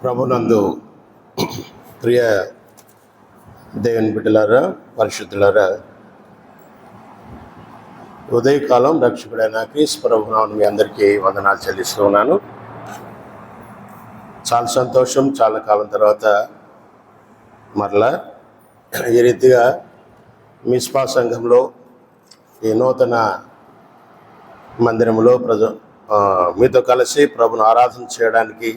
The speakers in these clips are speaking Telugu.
ప్రభునందు ప్రియ దేవుని బిడ్డలారా, పరిశుద్ధులారా, ఉదయకాలం రక్షకుడైన క్రీస్తు ప్రభునామమున మీ అందరికీ వందనాలు చెల్లిస్తూ ఉన్నాను. చాలా సంతోషం. చాలా కాలం తర్వాత మరలా ఈ రీతిగా మిస్పా సంఘంలో ఈ నూతన మందిరంలో మీతో కలిసి ప్రభును ఆరాధన చేయడానికి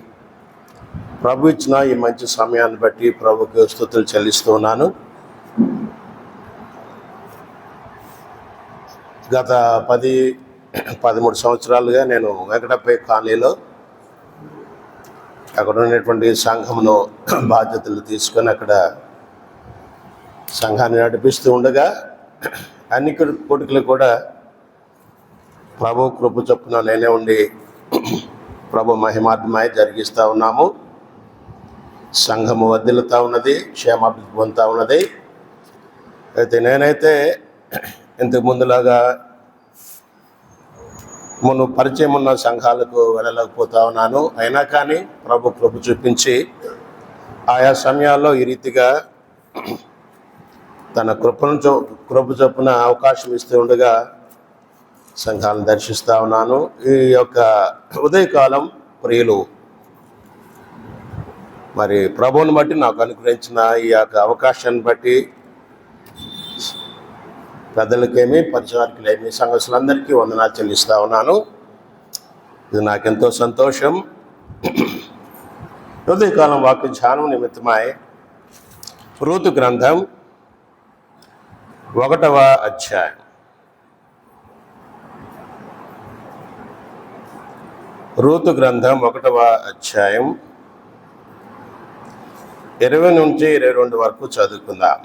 ప్రభు ఇచ్చిన ఈ మంచి సమయాన్ని బట్టి ప్రభుకి స్తుతులు చెల్లిస్తూ ఉన్నాను. గత 13 సంవత్సరాలుగా నేను వెంకటపై కాలనీలో అక్కడ ఉన్నటువంటి సంఘమును బాధ్యతలు తీసుకొని అక్కడ సంఘాన్ని నడిపిస్తూ ఉండగా అన్ని కొడుకులు కూడా ప్రభు కృప చొప్పున నేనే ఉండి ప్రభు మహిమార్థమై జరిగిస్తూ ఉన్నాము. సంఘము వర్ధిల్లుతూ ఉన్నది, క్షేమాభివృద్ధి పొందుతూ ఉన్నది. అయితే నేనైతే ఇంతకు ముందులాగా పరిచయం ఉన్న సంఘాలకు వెళ్ళలేకపోతా ఉన్నాను. అయినా కానీ ప్రభు కృప చూపించి ఆయా సమయాల్లో ఈ రీతిగా తన కృప చొప్పున అవకాశం ఇస్తూ ఉండగా సంఘాలను దర్శిస్తూ ఉన్నాను. ఈ యొక్క ఉదయకాలం ప్రియులు మరి ప్రభువుని బట్టి నాకు అనుగ్రహించిన ఈ యొక్క అవకాశాన్ని బట్టి పెద్దలకేమి పరిచారకులేమి సంఘస్థులందరికీ వందనాలు చెల్లిస్తూ ఉన్నాను. ఇది నాకెంతో సంతోషం. ఉదయకాలం వాక్య ధ్యానం నిమిత్తమై రూతు గ్రంథం 1వ అధ్యాయం. రూతు గ్రంథం 1వ అధ్యాయం 20 నుంచి 22 వరకు చదువుకుందాం.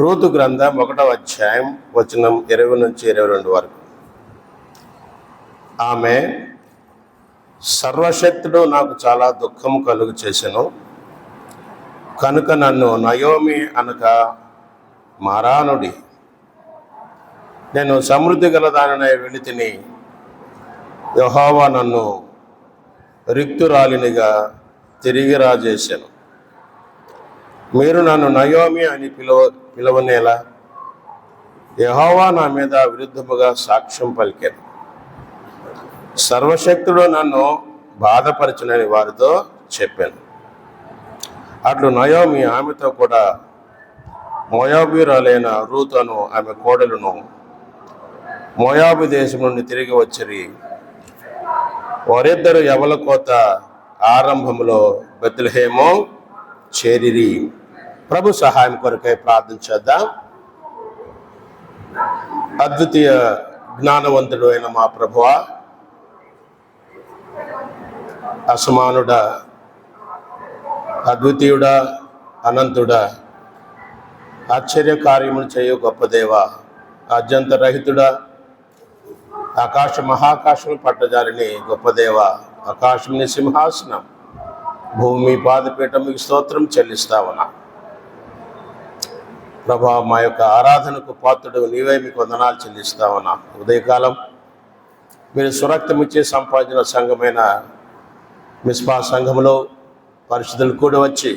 రూతు గ్రంథం 1వ అధ్యాయం వచనం 20 నుంచి 22 వరకు. ఆమె, సర్వశక్తుడు నాకు చాలా దుఃఖం కలుగు చేసెను, కనుక నన్ను నయోమి అనక మారానుడి. నేను సమృద్ధి గలదానై వెళితిని, యెహోవా నన్ను రిక్తురాలినిగా తిరిగి రాజేశాను. మీరు నన్ను నయోమి అని పిలవనేలా? యెహోవా నా మీద విరుద్ధముగా సాక్ష్యం పలికాను. సర్వశక్తుడు నన్ను బాధపరచునని వారితో చెప్పాను. అట్లు నయోమి ఆమెతో కూడా మోయాబీయురాలైన రూతును ఆమె కోడలును మోయాబు దేశం నుండి తిరిగి వచ్చిరి. వారిద్దరు యవల కోత ఆరంభంలో బెత్లెహేము చేరిరి. ప్రభు సహాయం కొరకై ప్రార్థన చేద్దాం. అద్వితీయ జ్ఞానవంతుడు అయిన మా ప్రభువా, అసమానుడా, అద్వితీయుడా, అనంతుడా, ఆశ్చర్య కార్యములు చేయు గొప్ప దేవా, అత్యంత రహితుడా, ఆకాశ మహాకాశం పట్టజారిని గొప్ప దేవా, ఆకాశం నీ సింహాసనం, భూమి పాదపీఠం మీకు స్తోత్రం చెల్లిస్తావనా. ప్రభా, మా యొక్క ఆరాధనకు పాత్రుడు నీవే, మీకు వందనాలు చెల్లిస్తావనా. ఉదయకాలం మీరు సురక్తం ఇచ్చే సంపాదించిన సంఘమైన మిస్పా సంఘంలో పరిశుద్ధులు కూడా వచ్చి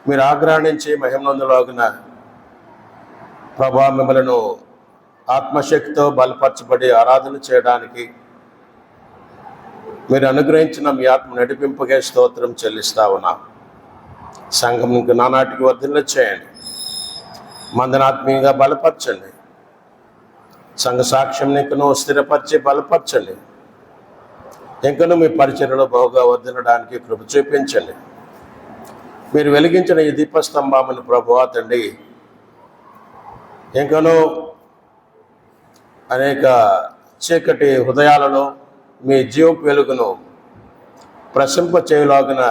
మీరు ఆగ్రహించి మహిమనందులాగున ప్రభా, మిమ్మలను ఆత్మశక్తితో బలపరచబడి ఆరాధన చేయడానికి మీరు అనుగ్రహించిన మీ ఆత్మ నడిపింపగే స్తోత్రం చెల్లిస్తావునా. సంఘం ఇంక నానాటికి వర్ధిల్ల చేయండి, మందనాత్మీయంగా బలపరచండి, సంఘ సాక్ష్యం ఇంకను స్థిరపరిచి బలపరచండి, ఇంకను మీ పరిచర్యలో బహుగా వర్ధిల్లడానికి కృప చూపించండి. మీరు వెలిగించిన ఈ దీపస్తంభామని ప్రభువా తండ్రి, ఇంకనూ అనేక చీకటి హృదయాలలో మీ జీవపు వెలుగును ప్రశంప చేయలాగిన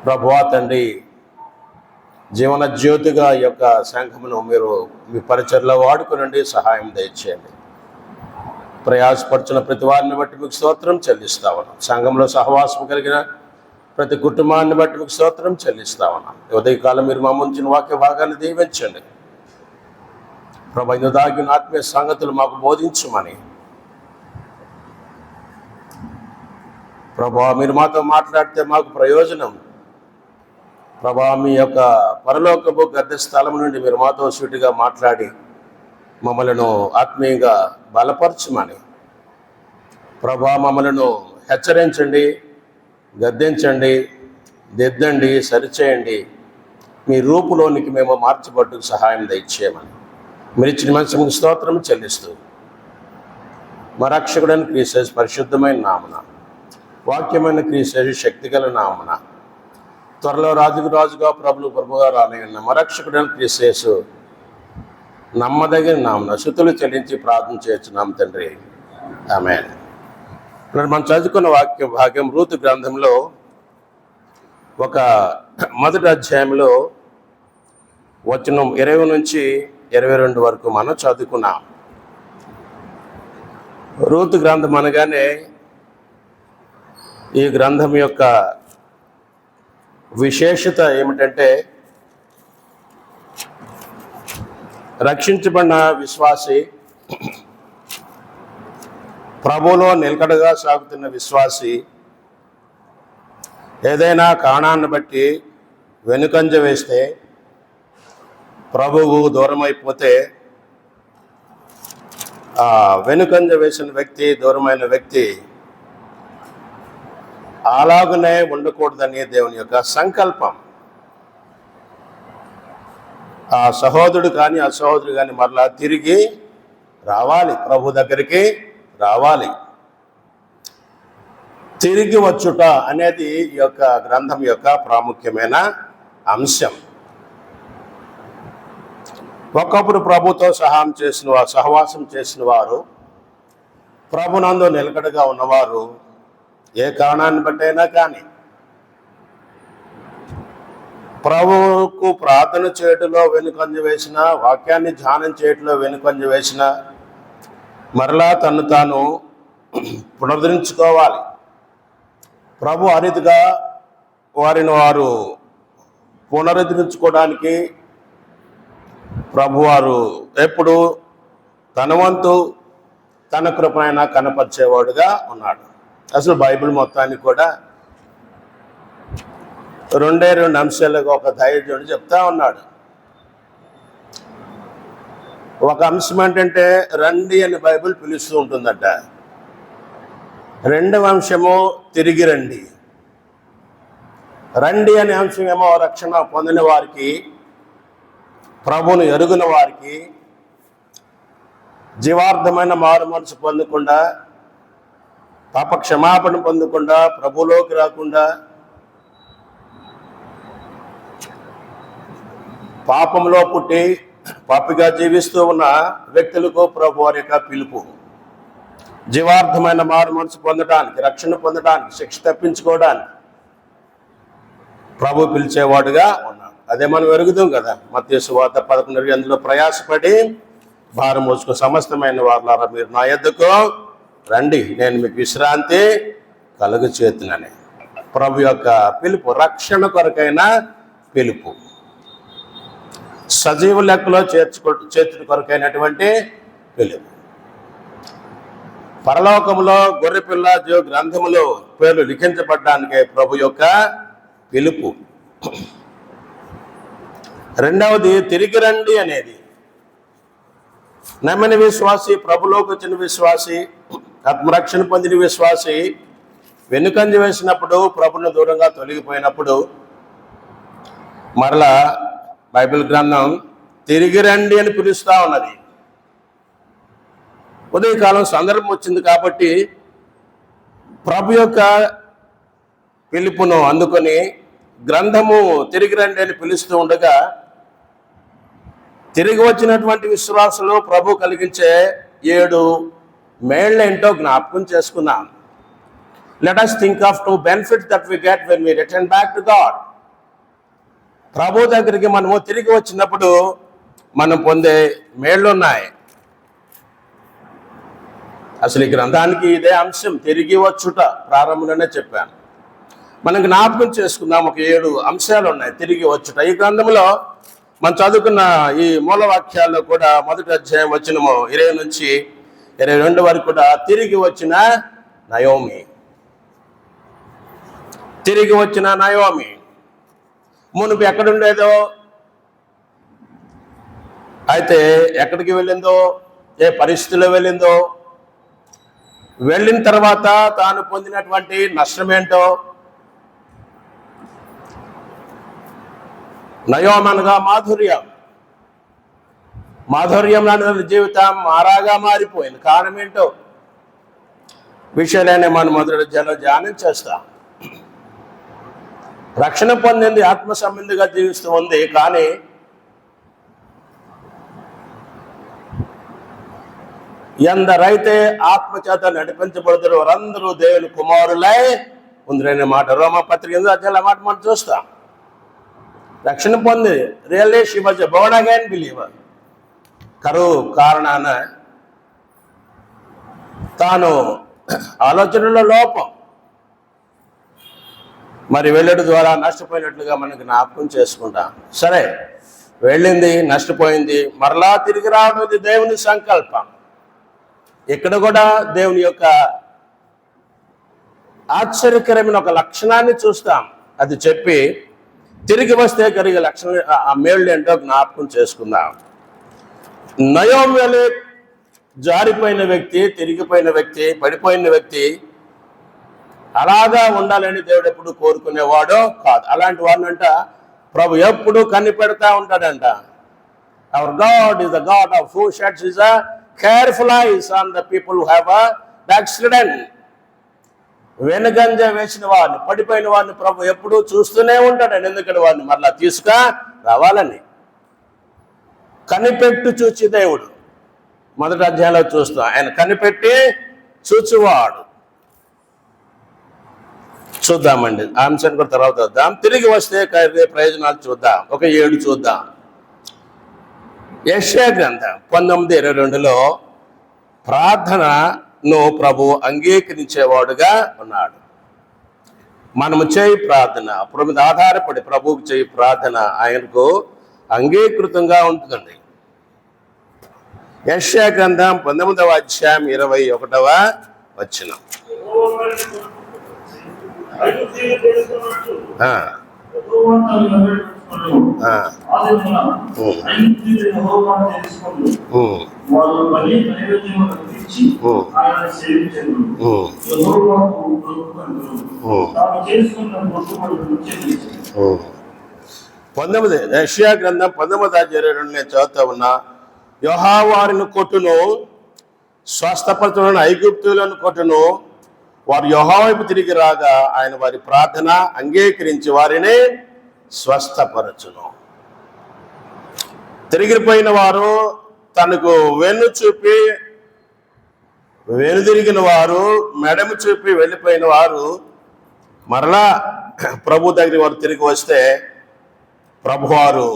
ప్రభువా తండ్రి, జీవన జ్యోతిగా ఈ యొక్క సంఘమును మీరు మీ పరిచర్లో వాడుకునండి, సహాయం దయచేయండి. ప్రయాసపడుచున్న ప్రతి వారిని బట్టి మీకు స్తోత్రం చెల్లిస్తాను. సంఘంలో సహవాసం కలిగిన ప్రతి కుటుంబాన్ని బట్టి మీకు స్తోత్రం చెల్లిస్తా ఉన్నాను. ఉదయకాలం మీరు మా ముంచిన వాక్య భాగాన్ని దీవించండి ప్రభు. ఇందు దాగిన ఆత్మీయ సంగతులు మాకు బోధించమని ప్రభా, మీరు మాతో మాట్లాడితే మాకు ప్రయోజనం ప్రభా. మీ యొక్క పరలోకపు గద్దె స్థలం నుండి మీరు మాతో సూటిగా మాట్లాడి మమ్మలను ఆత్మీయంగా బలపరచమని ప్రభా, మమ్మలను హెచ్చరించండి, గద్దించండి, దిద్దండి, సరిచేయండి. మీ రూపులోనికి మేము మార్చబట్టుకు సహాయం దయచేయమని మీరు ఇచ్చిన మనసుకు స్తోత్రం చెల్లిస్తూ మా రక్షకుడైన క్రీస్తు పరిశుద్ధమైన నామన, వాక్యమైన క్రీస్తు శక్తిగల నామన, త్వరలో రాజుగా ప్రభుగా రానయ్యున్న మా రక్షకుడైన క్రీస్తు నమ్మదగిన నామన స్తుతులు చెల్లించి ప్రార్థన చేస్తున్నాం తండ్రి, ఆమేన్. మనం చదువుకున్న వాక్య భాగం రూతు గ్రంథంలో ఒక మొదటి అధ్యాయంలో వచనం 20 నుంచి 22 వరకు మనం చదువుకున్నాం. రూతు గ్రంథం అనగానే ఈ గ్రంథం యొక్క విశేషత ఏమిటంటే, రక్షించబడిన విశ్వాసి, ప్రభువులో నిలకడగా సాగుతున్న విశ్వాసి ఏదైనా కారణాన్ని బట్టి వెనుకంజ వేస్తే, ప్రభువు దూరం అయిపోతే, ఆ వెనుకంజ వేసిన వ్యక్తి, దూరమైన వ్యక్తి అలాగనే ఉండకూడదని దేవుని యొక్క సంకల్పం. ఆ సహోదరుడు కానీ ఆ సహోదరుడు కానీ మరలా తిరిగి రావాలి, ప్రభు దగ్గరికి రావాలి. తిరిగి వచ్చుట అనేది ఈ యొక్క గ్రంథం యొక్క ప్రాముఖ్యమైన అంశం. ఒకప్పుడు ప్రభుతో సహవాసం చేసిన వారు, ప్రభునందు నిలకడగా ఉన్నవారు ఏ కారణాన్ని బట్టైనా కానీ ప్రభువుకు ప్రార్థన చేయటంలో వెనుకంజ వేసిన, వాక్యాన్ని ధ్యానం చేయటంలో వెనుకంజ వేసిన, మరలా తను తాను పునరుద్ధరించుకోవాలి. ప్రభు అరీతిగా వారిని వారు పునరుద్ధరించుకోవడానికి ప్రభువారు ఎప్పుడు తన వంతు తన కృపనైనా కనపరిచేవాడుగా ఉన్నాడు. అసలు బైబిల్ మొత్తానికి కూడా 2 అంశాలుగా ఒక ధైర్యం చెప్తా ఉన్నాడు. ఒక అంశం ఏంటంటే రండి అని బైబిల్ పిలుస్తూ ఉంటుందట. 2వ అంశము తిరిగి రండి. రండి అనే అంశం ఏమో రక్షణ పొందిన వారికి, ప్రభువును ఎరుగున వారికి, జీవార్థమైన మారు మనసు పొందకుండా, పాప క్షమాపణ పొందకుండా, ప్రభువులోకి రాకుండా, పాపంలో పుట్టి పాపిగా జీవిస్తూ ఉన్న వ్యక్తులకు ప్రభు వారి యొక్క పిలుపు. జీవార్థమైన మారు మనసు పొందడానికి, రక్షణ పొందడానికి, శిక్ష తప్పించుకోవడానికి ప్రభు పిలిచేవాడుగా ఉన్నాడు. అదే మనం ఎరుగుదాం కదా. మత్తయి సువార్త 11 అందులో ప్రయాసపడి భారం మోసుకు సమస్తమైన వారులారా మీరు నా యొద్దకు రండి, నేను మీకు విశ్రాంతి కలుగు చేతునని ప్రభు యొక్క పిలుపు, రక్షణ కొరకైన పిలుపు, సజీవ లెక్కలో చేర్చుడు కొరకైనటువంటి పిలుపు. పరలోకంలో గొర్రెపిల్ల జీవ గ్రంథములో పేర్లు లిఖించబడ్డానికే ప్రభు యొక్క పిలుపు. 2వది తిరిగి రండి అనేది. నమ్మిన విశ్వాసి, ప్రభులోకి వచ్చిన విశ్వాసి, ఆత్మరక్షణ పొందిన విశ్వాసి వెనుకంజ వేసినప్పుడు, ప్రభుని దూరంగా తొలగిపోయినప్పుడు మరలా బైబిల్ గ్రంథం తిరిగి రండి అని పిలుస్తూ ఉన్నది. ఉదయకాలం సందర్భం వచ్చింది కాబట్టి ప్రభు యొక్క పిలుపును అందుకొని గ్రంథము తిరిగి రండి అని పిలుస్తూ ఉండగా, తిరిగి వచ్చినటువంటి విశ్వాసులు ప్రభు కలిగించే 7 మేళ్ళేంటో జ్ఞాపకం చేసుకున్నాం. Let us think of 2 benefits that we get when we return back to God. ప్రభు దగ్గరికి మనము తిరిగి వచ్చినప్పుడు మనం పొందే మేళ్ళు ఉన్నాయి. అసలు ఈ గ్రంథానికి ఇదే అంశం, తిరిగి వచ్చుట. ప్రారంభంలోనే చెప్పాను. మనం జ్ఞాపకం చేసుకుందాం. ఒక 7 అంశాలు ఉన్నాయి తిరిగి వచ్చుట. ఈ గ్రంథంలో మనం చదువుకున్న ఈ మూలవాక్యాల్లో కూడా మొదటి అధ్యాయం వచనము 20 నుంచి 22 వరకు కూడా తిరిగి వచ్చిన నయోమి, తిరిగి వచ్చిన నయోమి మునుపు ఎక్కడుండేదో, అయితే ఎక్కడికి వెళ్ళిందో, ఏ పరిస్థితిలో వెళ్ళిందో, వెళ్ళిన తర్వాత తాను పొందినటువంటి నష్టమేంటో, నయోమి అనగా మాధుర్యం, మాధుర్యం లాంటి జీవితం మారాగా మారిపోయింది. కారణం ఏంటో విషయాలనే మనం మొదటి అధ్యాయంలో ధ్యానం చేస్తాం. రక్షణ పొందింది, ఆత్మ సంబంధిగా జీవిస్తూ ఉంది. కానీ ఎందరైతే ఆత్మచేత నడిపించబడుతారో వారందరూ దేవుని కుమారులై ఉందరనే మాట రోమపత్రిక 8వ అధ్యాయంలో మాట మనం చూస్తాం. రక్షణ పొంది really she was a Born again believer. కరువు కారణాన తాను ఆలోచనలో లోపం మరి వెళ్ళడం ద్వారా నష్టపోయినట్లుగా మనకు జ్ఞాపకం చేసుకుంటాం. సరే, వెళ్ళింది, నష్టపోయింది, మరలా తిరిగి రావడం ఇది దేవుని సంకల్పం. ఇక్కడ కూడా దేవుని యొక్క ఆశ్చర్యకరమైన ఒక లక్షణాన్ని చూస్తాం. అది చెప్పి తిరిగి వస్తే కలిగే లక్షణం, ఆ మేళ్ళు ఏంటో జ్ఞాపకం చేసుకుందాం. నయోమి వలె జారిపోయిన వ్యక్తి, తిరిగిపోయిన వ్యక్తి, పడిపోయిన వ్యక్తి అలాగా ఉండాలని దేవుడు ఎప్పుడు కోరుకునేవాడో కాదు. అలాంటి వాడినంట ప్రభు ఎప్పుడు కనిపెడతా ఉంటాడంట. Our God is the God of who sheds his careful eyes on the people who have backslidden. వెనుగంజ వేసిన వాడిని, పడిపోయిన వాడిని ప్రభు ఎప్పుడూ చూస్తూనే ఉంటాడండి. ఎందుకంటే వాడిని మరలా తీసుకురా రావాలని కనిపెట్టు చూచి దేవుడు మొదటి అధ్యాయంలో చూస్తాం. ఆయన కనిపెట్టి చూచువాడు. చూద్దామండి, ఆ అంశాన్ని కూడా తర్వాత వద్దాం. తిరిగి వస్తే కలిగే ప్రయోజనాలు చూద్దాం. ఒక 7 చూద్దాం. యెషయా గ్రంథం 19:22లో ప్రార్థనను ప్రభు అంగీకరించేవాడుగా ఉన్నాడు. మనము చేయి ప్రార్థన ప్రభు మీద ఆధారపడి ప్రభువుకు చేయి ప్రార్థన ఆయనకు అంగీకృతంగా ఉంటుందండి. యెషయా గ్రంథం 19వ అధ్యాయం 21వ వచనం. యెషయా గ్రంథం 19వ అధ్యాయం 22 చదువుతా ఉన్నా. యెహోవా వారిని కొట్టును, స్వస్థపరచును, ఐగుప్తులను కొట్టును. వారు యెహోవా వైపు తిరిగి రాగా ఆయన వారి ప్రార్థన అంగీకరించి వారిని స్వస్థపరచును. తిరిగిపోయిన వారు, తనకు వెన్ను చూపి వెనుదిరిగిన వారు, మెడము చూపి వెళ్ళిపోయిన వారు మరలా ప్రభు దగ్గర వారు తిరిగి వస్తే ప్రభువారు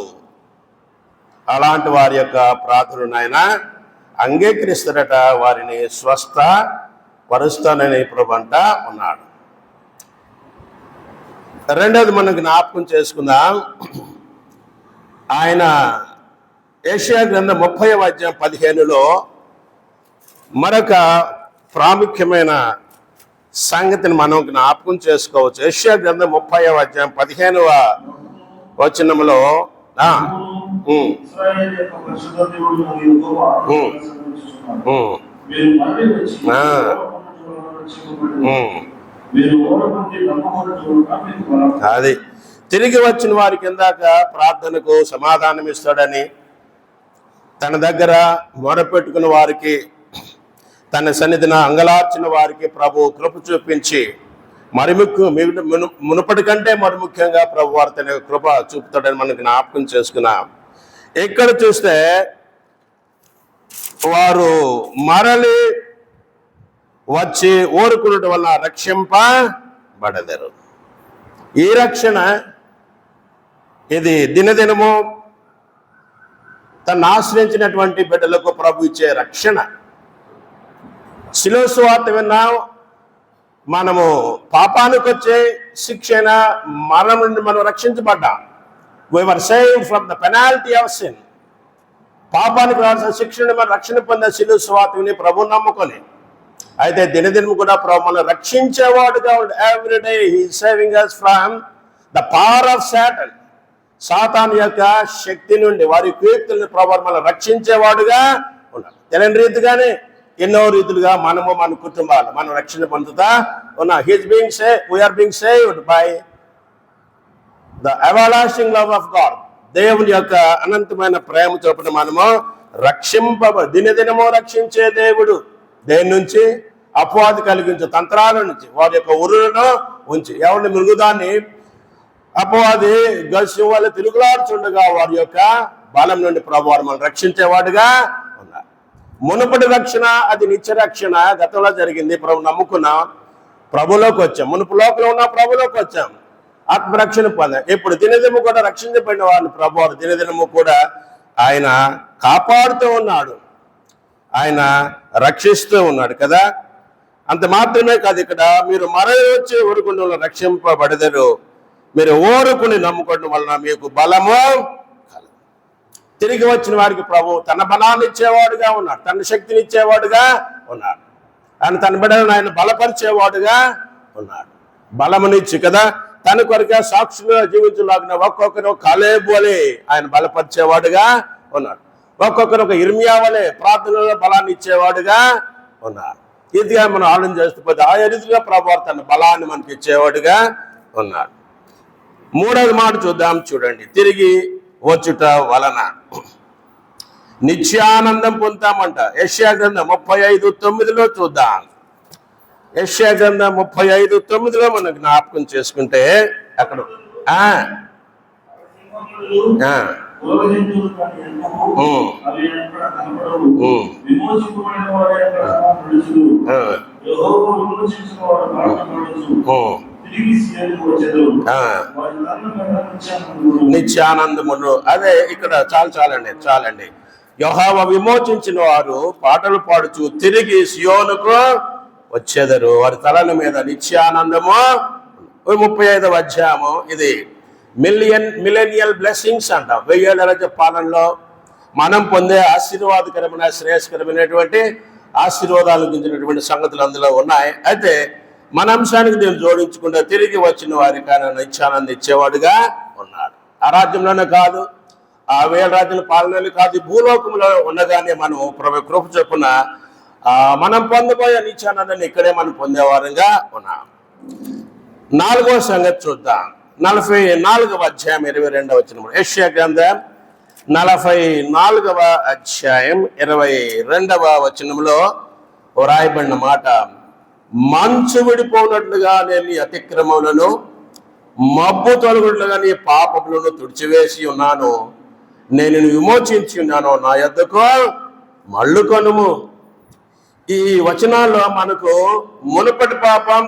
అలాంటి వారి యొక్క ప్రార్థనను ఆయన అంగీకరిస్తారట. వారిని స్వస్థ పరుస్తానని ప్రభు అంట ఉన్నాడు. రెండోది మనం జ్ఞాపకం చేసుకుందాం. ఆయన యెషయా గ్రంథం 30వ అధ్యాయం 15లో మరొక ప్రాముఖ్యమైన సంగతిని మనం జ్ఞాపకం చేసుకోవచ్చు. యెషయా గ్రంథం 30వ అధ్యాయం 15వ వచనంలో అది తిరిగి వచ్చిన వారికి ఇందాక ప్రార్థనకు సమాధానం ఇస్తాడని, తన దగ్గర మొరపెట్టుకున్న వారికి, తన సన్నిధిన అంగలార్చిన వారికి ప్రభు కృప చూపించి మరి మునుపటి కంటే మరి ముఖ్యంగా ప్రభు వారు తన కృప చూపుతాడని మనం జ్ఞాపకం చేసుకున్నాం. ఇక్కడ చూస్తే వారు మరలి వచ్చి ఓరుకున్నట వల్ల రక్షింపబడదరు. ఈ రక్షణ ఇది దినదినము తను ఆశ్రయించినటువంటి బిడ్డలకు ప్రభు ఇచ్చే రక్షణ. శిలువ సువార్త విన్నాం, మనము పాపానికి వచ్చే శిక్షణ మరణం నుండి మనం రక్షించబడ్డాం. We were saved from the penalty of sin. పాపానికి రావాల్సిన శిక్షణ మనం రక్షణ పొందే శిలువ సువార్తని ప్రభు నమ్ముకొని. అయితే దినదినం కూడా ప్రభు మనం రక్షించేవాడుగా ఉండి everyday he saving us from the power of Satan. సాతాను యొక్క శక్తి నుండి వారి కీర్తుల్ని ప్రభు మనం రక్షించేవాడుగా ఉన్నాడు. తెలియని రీతిగానే ఎన్నో రీతులుగా మనము మన కుటుంబాలు మనం రక్షణ పొందుతా ఉన్నా. We're being saved by the everlasting love of God. దేవుని యొక్క అనంతమైన ప్రేమ చొప్పున మనము దినదినము రక్షించే దేవుడు. దేని నుంచి? అపవాది కలిగించే తంత్రాల నుంచి, వారి యొక్క ఉరులను ఉంచి ఎవరిని మృగుదాన్ని అపవాది గస్సు వల్ల తిరుగులాడుచుండగా వారి యొక్క బలం నుండి ప్రభువారు మనం రక్షించేవాడుగా ఉన్నారు. మునుపటి రక్షణ అది నిత్య రక్షణ గతంలో జరిగింది. ప్రభు నమ్ముకున్నాం, ప్రభులోకి వచ్చాం. మునుపు లోపల ఉన్న ప్రభులోకి వచ్చాం, ఆత్మరక్షణ పొందాం. ఇప్పుడు దినదినము కూడా రక్షించబడిన వారిని ప్రభువారు దినదినము కూడా ఆయన కాపాడుతూ ఉన్నాడు, ఆయన రక్షిస్తూ ఉన్నాడు కదా. అంత మాత్రమే కాదు, ఇక్కడ మీరు మరలి వచ్చే ఊరుకుండా రక్షింపబడదరు, మీరు ఓరుకుని నమ్ముకోవడం వలన మీకు బలము కలదు. తిరిగి వచ్చిన వారికి ప్రభు తన బలాన్ని ఇచ్చేవాడుగా ఉన్నాడు, తన శక్తిని ఇచ్చేవాడుగా ఉన్నాడు. ఆయన తన బిడ్డలను ఆయన బలపరిచేవాడుగా ఉన్నాడు. బలమునిచ్చి కదా తన కొరగా సాక్షులుగా జీవించలాగిన ఒక్కొక్కరు కాలేబు వలె ఆయన బలపరిచేవాడుగా ఉన్నాడు. ఒక్కొక్కరు ఒక ఇర్మియా వలె ప్రార్థనలో బలాన్ని ఇచ్చేవాడుగా ఉన్నాడు. ఇదిగా మనం ఆలోచన చేస్తే ఆ రీతిగా ప్రభు తన బలాన్ని మనకి ఇచ్చేవాడుగా ఉన్నాడు. మూడవ మాట చూద్దాం, చూడండి. తిరిగి వచ్చుట వలన నిత్యానందం పొందుతామంట. యెషయా గ్రంథం 35:9 చూద్దాం. యెషయా గ్రంథం 35:9 మనం జ్ఞాపకం చేసుకుంటే అక్కడ నిత్యానందమును. అదే ఇక్కడ చాలండి. యెహోవా విమోచించిన వారు పాటలు పాడుచు తిరిగి సియోనుకు వచ్చేదరు, వారి తలల మీద నిత్యానందము. 35వ అధ్యాయము ఇది మిలేనియల్ బ్లెస్సింగ్స్ అంట. 1000 ఏళ్ల రాజ్య పాలనలో మనం పొందే ఆశీర్వాదకరమైన శ్రేయస్కరమైనటువంటి ఆశీర్వాదాలు గురించినటువంటి సంగతులు అందులో ఉన్నాయి. అయితే మన అంశానికి నేను జోడించుకుంటే తిరిగి వచ్చిన వారికి ఆయన నిత్యానందం ఇచ్చేవాడుగా ఉన్నాడు. ఆ రాజ్యంలోనే కాదు, ఆ 1000 రాజ్యాల పాలనలు కాదు, భూలోకంలో ఉండగానే మనం ప్రభు కృప చొప్పున మనం పొందబోయే నిత్యానందాన్ని ఇక్కడే మనం పొందేవారంగా ఉన్నాం. 4వ సంగతి చూద్దాం. 44వ అధ్యాయం 22వ వచనం. యెషయా గ్రంథం 44వ అధ్యాయం 22వ వచనంలో రాయబడిన మాట, మంచు విడిపోనట్లుగా నేను నీ అతిక్రమములను, మబ్బు తొలగునట్లుగా నీ పాపములను తుడిచివేసి ఉన్నాను. నేను విమోచించి ఉన్నాను, నా యొద్దకు మళ్ళుకొనుము. ఈ వచనాల్లో మనకు మునుపటి పాపం,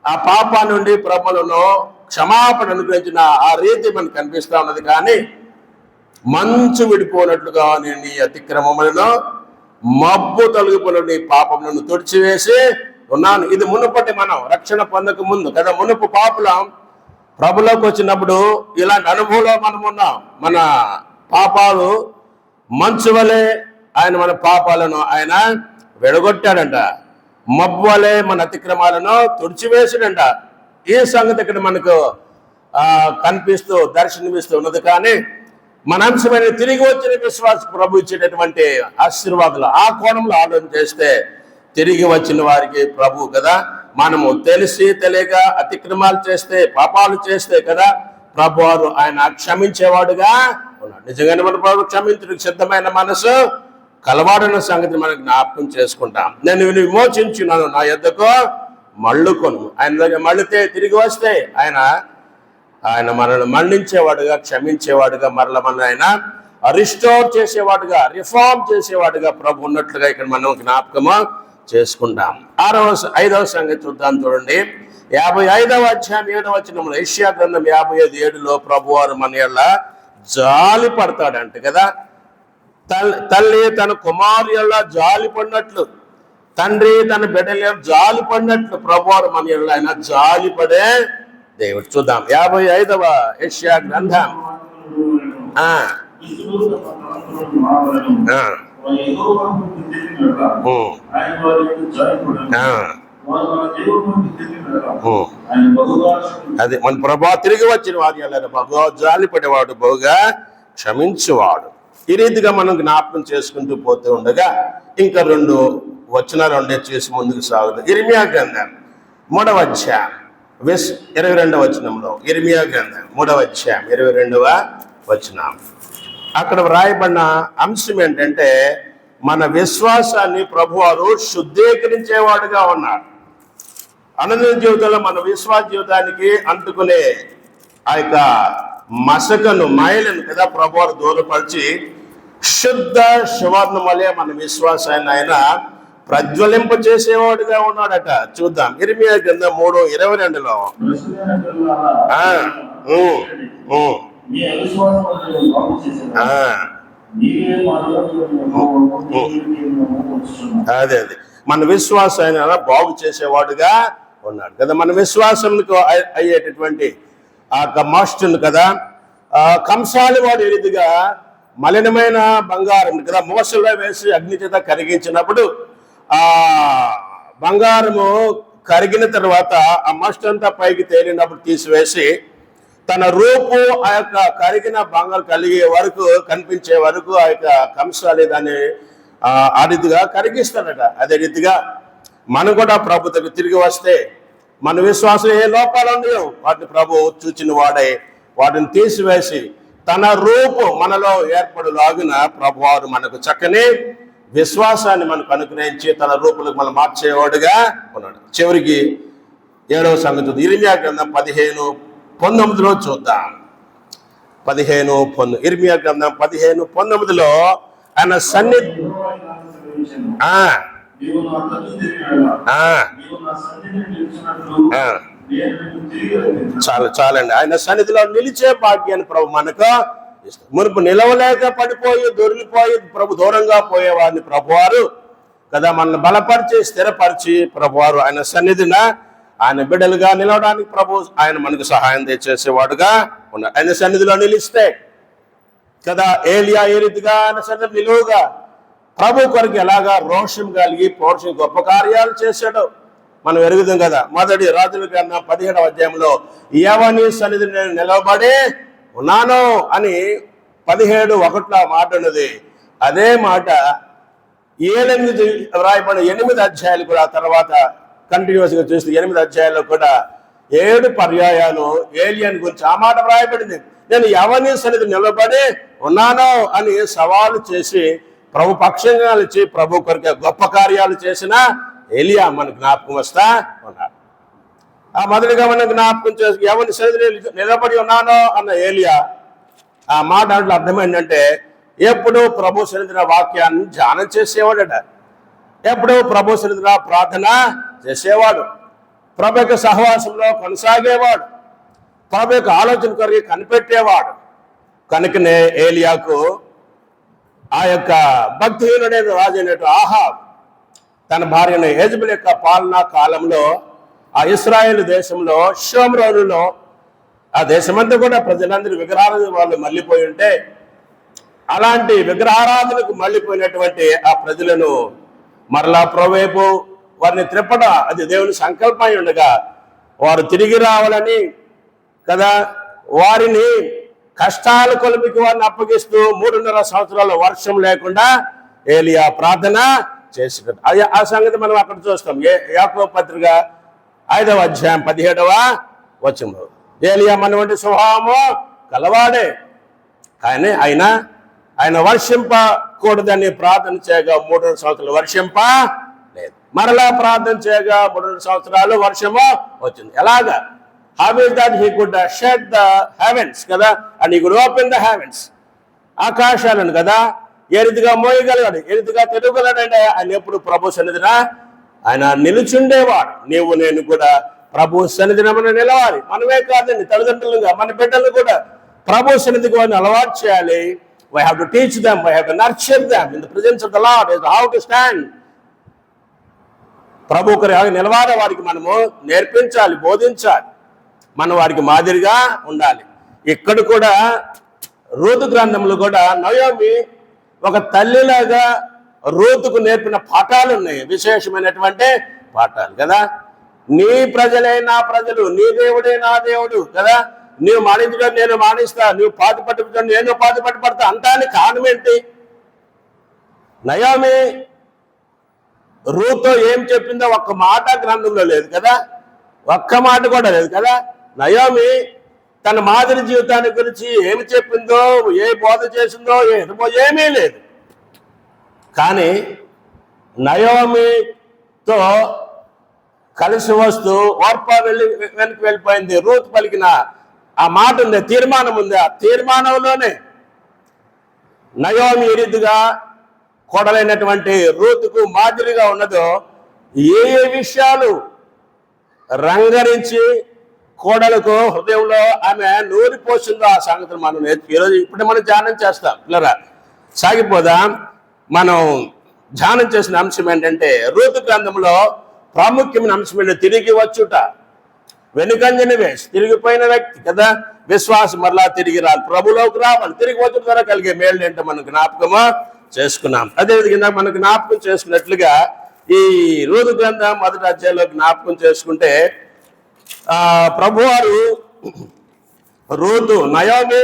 ఆ పాపా నుండి ప్రభువులను క్షమాపణ అనుగ్రహించిన ఆ రీతి మనకు కనిపిస్తా ఉన్నది. కానీ మంచు విడిపోనట్లుగా నేను నీ అతిక్రమములను, మబ్బు తొలగిపోయిన నీ పాపములను తుడిచివేసి ఉన్నాను. ఇది మునుపటి మనం రక్షణ పొందక ముందు కదా. మునుపు పాపులం ప్రభులోకి వచ్చినప్పుడు ఇలాంటి అనుభవంలో మనం ఉన్నాం. మన పాపాలు మంచు వలె ఆయన మన పాపాలను ఆయన విడగొట్టాడంట, మబ్బు వలె మన అతిక్రమాలను తుడిచివేసాడంట. ఈ సంగతి ఇక్కడ మనకు కనిపిస్తూ దర్శనమిస్తూ ఉన్నది. కానీ మన అంశమైన తిరిగి వచ్చిన విశ్వాస ప్రభు ఇచ్చేటటువంటి ఆశీర్వాదాలు ఆ కోణంలో ఆలోచన చేస్తే తిరిగి వచ్చిన వారికి ప్రభు కదా. మనము తెలిసి తెలియక అతిక్రమాలు చేస్తే, పాపాలు చేస్తే కదా ప్రభు వారు ఆయన క్షమించేవాడుగా ఉన్నాడు. నిజంగానే మన ప్రభు క్షమించడానికి సిద్ధమైన మనసు కలవాడన్న సంగతి మనం జ్ఞాపకం చేసుకుంటాం. నేను విమోచించున్నాను, నా యొద్దకు మళ్ళుకొను. ఆయన దగ్గర మళ్ళితే తిరిగి వస్తే ఆయన మనల్ని మరణించేవాడుగా, క్షమించేవాడుగా, మరల మన ఆయన రిస్టోర్ చేసేవాడుగా, రిఫార్మ్ చేసేవాడుగా ప్రభు ఉన్నట్లుగా ఇక్కడ మనం జ్ఞాపకము చేసుకుంటాం. 5వ సంగతి చూద్దాం, చూడండి. 55వ అధ్యాయం 7వ వచనంలో యెషయా గ్రంథం 55:7 ప్రభు వారు మన యెడల జాలి పడతాడంట కదా. తల్లి తన కుమారుల జాలి పడినట్లు తండ్రి తన బిడ్డలు జాలి పడినట్లు ప్రభువారు మన యెడల ఆయన జాలి పడే దేవుడు. చూద్దాం 55వ యెషయా గ్రంథం. అది మన ప్రభువా తిరిగి వచ్చిన వారి యెడల బహుగా జాలి పడేవాడు, బహుగా క్షమించువాడు. ఈ రీతిగా మనం జ్ఞాపకం చేసుకుంటూ పోతూ ఉండగా ఇంకా 2 వచనాలు ఉండే చేసి ముందుకు సాగుతాం. ఇర్మియా గ్రంథం 3వ అధ్యాయం 22వ వచనంలో, ఇర్మియా గ్రంథం 3వ అధ్యాయం 22వ వచనం. అక్కడ వ్రాయబడిన అంశం ఏంటంటే మన విశ్వాసాన్ని ప్రభువారు శుద్ధీకరించేవాడుగా ఉన్నాడు. అనుదిన జీవితంలో మన విశ్వాస జీవితానికి అంటుకునే ఆ యొక్క మసకను మైలను కదా ప్రభువారు దూరపరిచి శుద్ధ సువర్ణం వలె మన విశ్వాసాన్ని ఆయన ప్రజ్వలింప చేసేవాడుగా ఉన్నాడట. చూద్దాం ఇర్మియా గ్రంథం 3:22లో. అదే మన విశ్వాసాన్ని అలా బాగు చేసేవాడుగా ఉన్నాడు కదా. మన విశ్వాసంకు అయ్యేటటువంటి ఆ మాస్టర్ను కదా కంసాలి వాడు ఈ రీతిగా మలినమైన బంగారం కదా మోసలో వేసి అగ్ని చేత కరిగించినప్పుడు ఆ బంగారము కరిగిన తర్వాత ఆ మస్ట్ అంతా పైకి తేలినప్పుడు తీసివేసి తన రూపు ఆ యొక్క కరిగిన బంగారు కలిగే వరకు కనిపించే వరకు ఆ యొక్క కంసాలి దాన్ని ఆ రీతిగా కరిగిస్తాడట. అదే రీతిగా మనం కూడా ప్రభు దగ్గర తిరిగి వస్తే మన విశ్వాసం ఏ లోపాలు ఉన్నాయో వాటిని ప్రభు చూచిన వాడే వాటిని తీసివేసి తన రూపు మనలో ఏర్పడులాగిన ప్రభువారు మనకు చక్కని విశ్వాసాన్ని మనకు అనుగ్రహించి తన రూపులకు మనం మార్చేవాడుగా ఉన్నాడు. చివరికి 7వ సంగతి ఇర్మియా గ్రంథం 15:19లో చూద్దాం. 15:19 ఇర్మియా గ్రంథం 15:19లో ఆయన సన్నిధి చాలండి. ఆయన సన్నిధిలో నిలిచే భాగ్యాన్ని ప్రభు మనకు ఇస్తాడు. మునుపు నిలవలేక పడిపోయి దొరికిపోయి ప్రభు దూరంగా పోయేవాడిని ప్రభువారు కదా మనల్ని బలపరిచి స్థిరపరిచి ప్రభువారు ఆయన సన్నిధిన ఆయన బిడ్డలుగా నిలవడానికి ప్రభు ఆయన మనకు సహాయం చేసేవాడుగా ఉన్నాడు. ఆయన సన్నిధిలో నిలిస్తే కదా ఏలియా ఏ రీతిగా ఆయన సన్నిధి నిలువుగా ప్రభు కొరకు ఎలాగా రోషం కలిగి పౌరుషం గొప్ప కార్యాలు చేశాడు మనం ఎరుగుదాం కదా. మొదటి రాజుల గ్రంథం 17వ అధ్యాయంలో యెహోవా సన్నిధి నేను నిలవబడి ఉన్నాను అని 17:1 మాట ఉన్నది. అదే మాట 8 రాయబడిన 8 అధ్యాయాలు కూడా తర్వాత కంటిన్యూస్ గా చూస్తే 8 అధ్యాయాల్లో కూడా 7 పర్యాయాలు ఏలియాని గురించి ఆ మాట వ్రాయబడింది. నేను యెహోవా సన్నిధి నిలబడి ఉన్నాను అని సవాలు చేసి ప్రభు పక్షంగా నిలిచి ప్రభు కొరకు గొప్ప కార్యాలు చేసిన ఏలియా మన జ్ఞాపకం వస్తా ఉన్నాడు. ఆ మొదటిగా మనం జ్ఞాపకం చేసి యెహోవా సన్నిధిని నిలబడి ఉన్నాను అన్న ఏలియా ఆ మాట అంటే అర్థం ఏంటంటే ఎప్పుడు ప్రభు సన్నిధిన వాక్యాన్ని ధ్యానం చేసేవాడట, ఎప్పుడు ప్రభు సన్నిధిన ప్రార్థన చేసేవాడు, ప్రభు యొక్క సహవాసంలో కొనసాగేవాడు, ప్రభు యొక్క ఆలోచన కొరకు కనిపెట్టేవాడు. కనుకనే ఏలియాకు ఆ యొక్క భక్తిహీనుడైన రాజు అయినట్టు ఆహాబ్ తన భార్యను యెజెబెల్ యొక్క పాలనా కాలంలో ఆ ఇశ్రాయేల్ దేశంలో షోమ్రోనులో ఆ దేశమంతా కూడా ప్రజలందరూ విగ్రహారాధన వాళ్ళు మళ్ళీపోయి ఉంటే అలాంటి విగ్రహారాధనకు మళ్ళీపోయినటువంటి ఆ ప్రజలను మరలా ప్రభువైపు వారిని త్రిప్పడ అది దేవుని సంకల్పం ఉండగా వారు తిరిగి రావాలని కదా వారిని కష్టాల కొలిమికి వారిని అప్పగిస్తూ 3.5 సంవత్సరాల వర్షం లేకుండా ఏలియా ప్రార్థన చేసి ఆ సంగతి మనం అక్కడ చూస్తాం. యాకోబు పత్రిక 5వ అధ్యాయం 17వ వచనంలో ఏలియా మన వంటి స్వభావము కలవాడే కానీ ఆయన వర్షింపకూడదని ప్రార్థన చేయగా 3 సంవత్సరాలు వర్షింప లేదు. మరలా ప్రార్థన చేయగా 3 సంవత్సరాలు వర్షము వచ్చింది. ఎలాగా? How is that he could shut the heavens కదా and he could open the heavens ఆకాశాలను కదా ఏ రీతిగా మోయగలగాడు, ఏ రీతిగా తెలుగలడంటే ఆయన ఎప్పుడు ప్రభు సన్నిధిన ఆయన నిలుచుండేవాడు. నీవు నేను కూడా ప్రభు సన్నిధిన మనం నిలవాలి. మనమే కాదండి, తల్లిదండ్రులుగా మన బిడ్డలు కూడా ప్రభు సన్నిధికి వారిని అలవాటు చేయాలి. We have to teach them, we have to nurture them in the presence of the Lord, how to stand ప్రభువుకు నిలవాలి వారికి మనము నేర్పించాలి, బోధించాలి, మనం వారికి మాదిరిగా ఉండాలి. ఇక్కడ కూడా రూతు గ్రంథంలో కూడా నయోమి ఒక తల్లిలాగా రూతుకు నేర్పిన పాఠాలు ఉన్నాయి, విశేషమైనటువంటి పాఠాలు కదా. నీ ప్రజలే నా ప్రజలు, నీ దేవుడే నా దేవుడు కదా. నీవు మానించడం నేను మానిస్తా, నువ్వు పాతి పట్టుకుంటాను నేను పాతి పట్టుపడతా అంటానికి కారణం ఏంటి? నయోమి రూతో ఏం చెప్పిందో ఒక్క మాట గ్రంథంలో లేదు కదా, ఒక్క మాట కూడా లేదు కదా. నయోమి తన మాదిరి జీవితాన్ని గురించి ఏమి చెప్పిందో, ఏ బోధ చేసిందో ఏమీ లేదు. కానీ నయోమితో కలిసి వస్తూ ఓర్పా వెనక్కి వెళ్ళిపోయింది. రూత్ పలికిన ఆ మాట ఉంది, తీర్మానం ఉంది. ఆ తీర్మానంలోనే నయోమి ఎరిదిగా కొడలైనటువంటి రూతుకు మాదిరిగా ఉన్నదో, ఏ ఏ విషయాలు రంగరించి కోడలకు హృదయంలో ఆమె నూరిపోసిందో ఆ సంగతిని మనం ఈరోజు ఇప్పుడు మనం ధ్యానం చేస్తాం. పిల్లరా సాగిపోదాం. మనం ధ్యానం చేసిన అంశం ఏంటంటే రూతు గ్రంథంలో ప్రాముఖ్యమైన అంశం ఏంటంటే తిరిగి వచ్చుట. వెనుకంజని వేసి తిరిగిపోయిన వ్యక్తి కదా, విశ్వాసం మరలా తిరిగి రాలి, ప్రభులోకి రావాలి. తిరిగి వచ్చుట ద్వారా కలిగే మేళ్ళు ఏంటో మనం జ్ఞాపకమా చేసుకున్నాం. అదేవిధంగా మనం జ్ఞాపకం చేసుకున్నట్లుగా ఈ రూతు గ్రంథం 1వ అధ్యాయంలో జ్ఞాపకం చేసుకుంటే ప్రభువారు రూతు, నయోమి,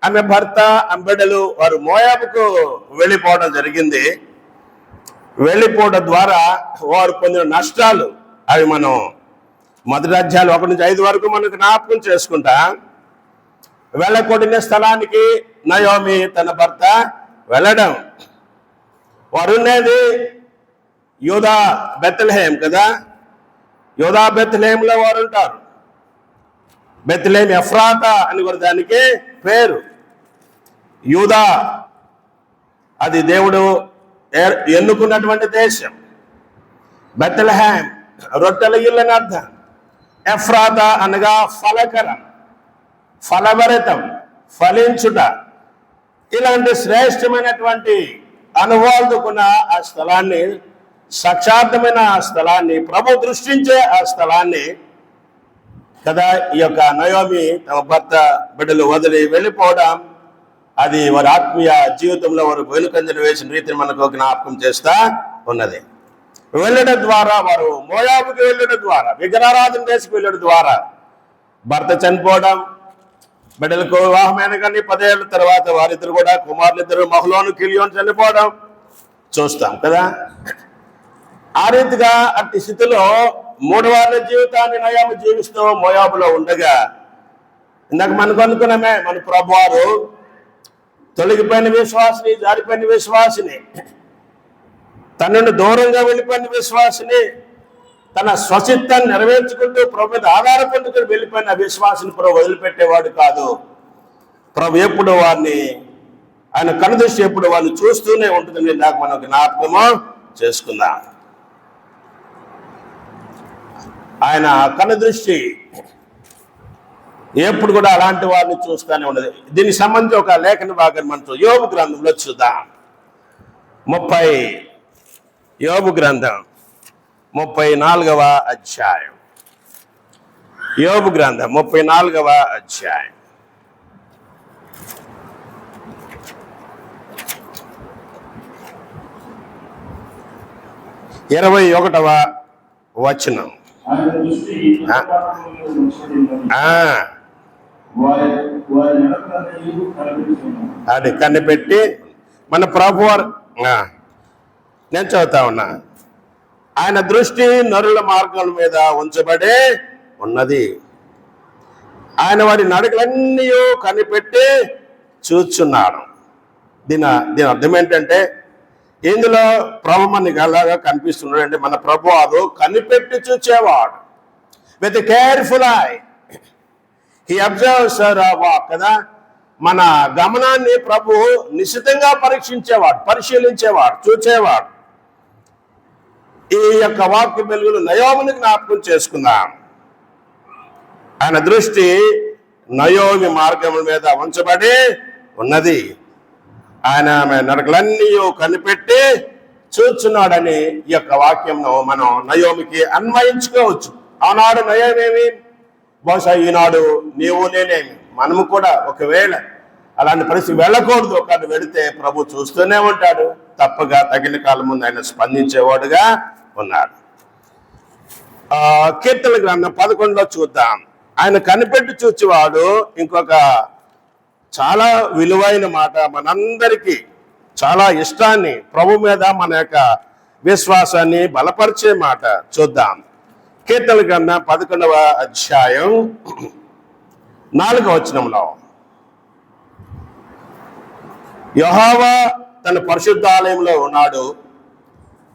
ఆమె భర్త, ఆమె బిడ్డలు వారు మోయాబుకు వెళ్ళిపోవడం జరిగింది. వెళ్ళిపోవడం ద్వారా వారు పొందిన నష్టాలు అవి మనం 1వ అధ్యాయాలు 1 నుంచి 5 వరకు మనకు జ్ఞాపకం చేసుకుంటా. వెళ్ళకూడిన స్థలానికి నయోమి తన భర్త వెళ్ళడం. వారు ఉండేది యూదా బెత్లెహేం కదా, యూదా బెత్లెహేంలో వారు ఉంటారు. బెత్లెహేం ఎఫ్రాతా అని కూడా దానికి పేరు. యూదా అది దేవుడు ఎన్నుకున్నటువంటి దేశం. బెత్లెహేం రొట్టెల ఇల్లు అని అర్థం. ఎఫ్రాతా అనగా ఫలకరం, ఫలభరితం, ఫలించుట. ఇలాంటి శ్రేష్టమైనటువంటి అనుభవాలతోకున్న ఆ స్థలాన్ని, సాక్షార్థమైన ఆ స్థలాన్ని, ప్రభు దృష్టించే ఆ స్థలాన్ని కదా ఈ యొక్క నయోమి తమ భర్త బిడ్డలు వదిలి వెళ్ళిపోవడం, అది వారి ఆత్మీయ జీవితంలో వారు వెనుకంజన వేసిన రీతిని మనకు జ్ఞాపకం చేస్తా ఉన్నది. వెళ్ళడం ద్వారా వారు మోయాబుకి వెళ్ళడం ద్వారా, విగ్రహారాధన దేశకు వెళ్ళడం ద్వారా భర్త చనిపోవడం, బిడ్డలకు వివాహమైన కానీ 10 ఏళ్ళ తర్వాత వారిద్దరు కూడా కుమారులిద్దరు మహలోను కిలియోను చనిపోవడం చూస్తాం కదా. ఆ రీతిగా అట్టి స్థితిలో 3 వారాల జీవితాన్ని నయోమి జీవిస్తూ మోయాబులో ఉండగా, ఇందాక మనకు అనుకున్నామే మన ప్రభువారు తొలగిపోయిన విశ్వాసిని, జారిపోయిన విశ్వాసిని, తన నుండి దూరంగా వెళ్ళిపోయిన విశ్వాసిని, తన స్వచిత్తాన్ని నెరవేర్చుకుంటూ ప్రభు మీద ఆధారపడుతూ వెళ్ళిపోయిన విశ్వాసిని ప్రభు వదిలిపెట్టేవాడు కాదు. ప్రభు ఎప్పుడు వారిని, ఆయన కనుదృష్టి ఎప్పుడు వారిని చూస్తూనే ఉంటుందని నాకు మనం జ్ఞాపకము చేసుకుందాం. ఆయన కనుదృష్టి ఎప్పుడు కూడా అలాంటి వారిని చూస్తూనే ఉండదు. దీనికి సంబంధించి ఒక లేఖన భాగాన్ని మనం యోబు గ్రంథంలో చూద్దాం. 30 యోబు గ్రంథం 34వ అధ్యాయం. యోబు గ్రంథం 34వ అధ్యాయం. 21వ వచనం. అది కనిపెట్టి మన ప్రభువారు, నేను చదువుతా ఉన్నా, ఆయన దృష్టి నరుల మార్గాల మీద ఉంచబడే ఉన్నది, ఆయన వారి నడకలన్నీ కనిపెట్టి చూచున్నాడు. దీని అర్థం ఏంటంటే ఇందులో ప్రభు మనకి అలాగా కనిపిస్తున్నాడు అంటే మన ప్రభు అది కనిపెట్టి చూచేవాడు. With careful eye he observes our walk కదా. మన గమనాన్ని ప్రభు నిశితంగా పరీక్షించేవాడు, పరిశీలించేవాడు, చూచేవాడు. ఈ యొక్క వాక్య వెలుగులు నయోమిని జ్ఞాపకం చేసుకుందాం. ఆయన దృష్టి నయోమి మార్గముల మీద ఉంచబడి ఉన్నది, ఆయన ఆమె నడకలన్నీ కనిపెట్టి చూచున్నాడని ఈ యొక్క వాక్యంను మనం నయోమికి అన్వయించుకోవచ్చు. ఆనాడు నయోమేమి, బహుశా ఈనాడు నీవు నేనేమి, మనము కూడా ఒకవేళ అలాంటి పరిస్థితి వెళ్ళకూడదు. ఒకటి వెళితే ప్రభు చూస్తూనే ఉంటాడు, తప్పగా తగిన కాలం ముందు ఆయన స్పందించేవాడుగా ఉన్నాడు. కీర్తన గ్రంథం 11లో చూద్దాం. ఆయన కనిపెట్టి చూచేవాడు. ఇంకొక చాలా విలువైన మాట, మనందరికీ చాలా ఇష్టాన్ని, ప్రభు మీద మన యొక్క విశ్వాసాన్ని బలపరిచే మాట చూద్దాం. కీర్తన గ్రంథం 11వ అధ్యాయం 4వ వచనంలో, యెహోవా తన పరిశుద్ధాలయంలో ఉన్నాడు,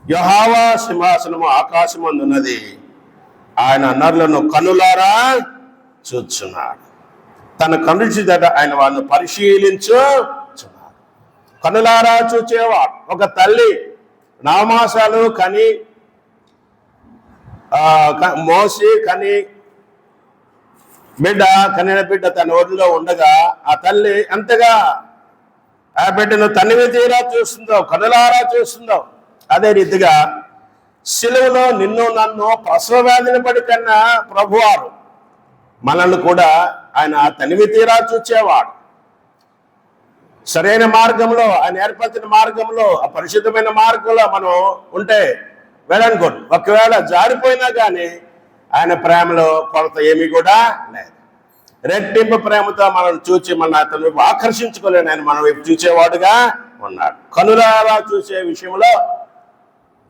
యెహోవా సింహాసనము ఆకాశమందున్నది, ఆయన నరులను కనులారా చూచున్నాడు. తన కనుచిదట ఆయన వాళ్ళను పరిశీలించుచున్నాడు. కనులారా చూచేవాడు. ఒక తల్లి నవమాసాలు కని మోసి కని కనిన బిడ్డ తన ఒడిలో ఉండగా ఆ తల్లి ఎంతగా ఆ బిడ్డను తనివి తీరా చూస్తుందో, కనులారా చూస్తుందో, అదే రీతిగా సిలువలో నిన్ను నన్ను ప్రసవ వ్యాధిని పడి కన్నా ప్రభువారు మనల్ని కూడా ఆయన తనివి తీరా చూచేవాడు. సరైన మార్గంలో, ఆయన ఏర్పరిచిన మార్గంలో, ఆ పరిశుద్ధమైన మార్గంలో మనం ఉంటే వెళ్ళనుకోండి. ఒకవేళ జారిపోయినా కానీ ఆయన ప్రేమలో కొరత ఏమీ కూడా లేదు. రెట్టింపు ప్రేమతో మనం చూచి మన అతను ఆకర్షించుకోలేని ఆయన మన వైపు చూచేవాడుగా ఉన్నాడు. కనులారా చూసే విషయంలో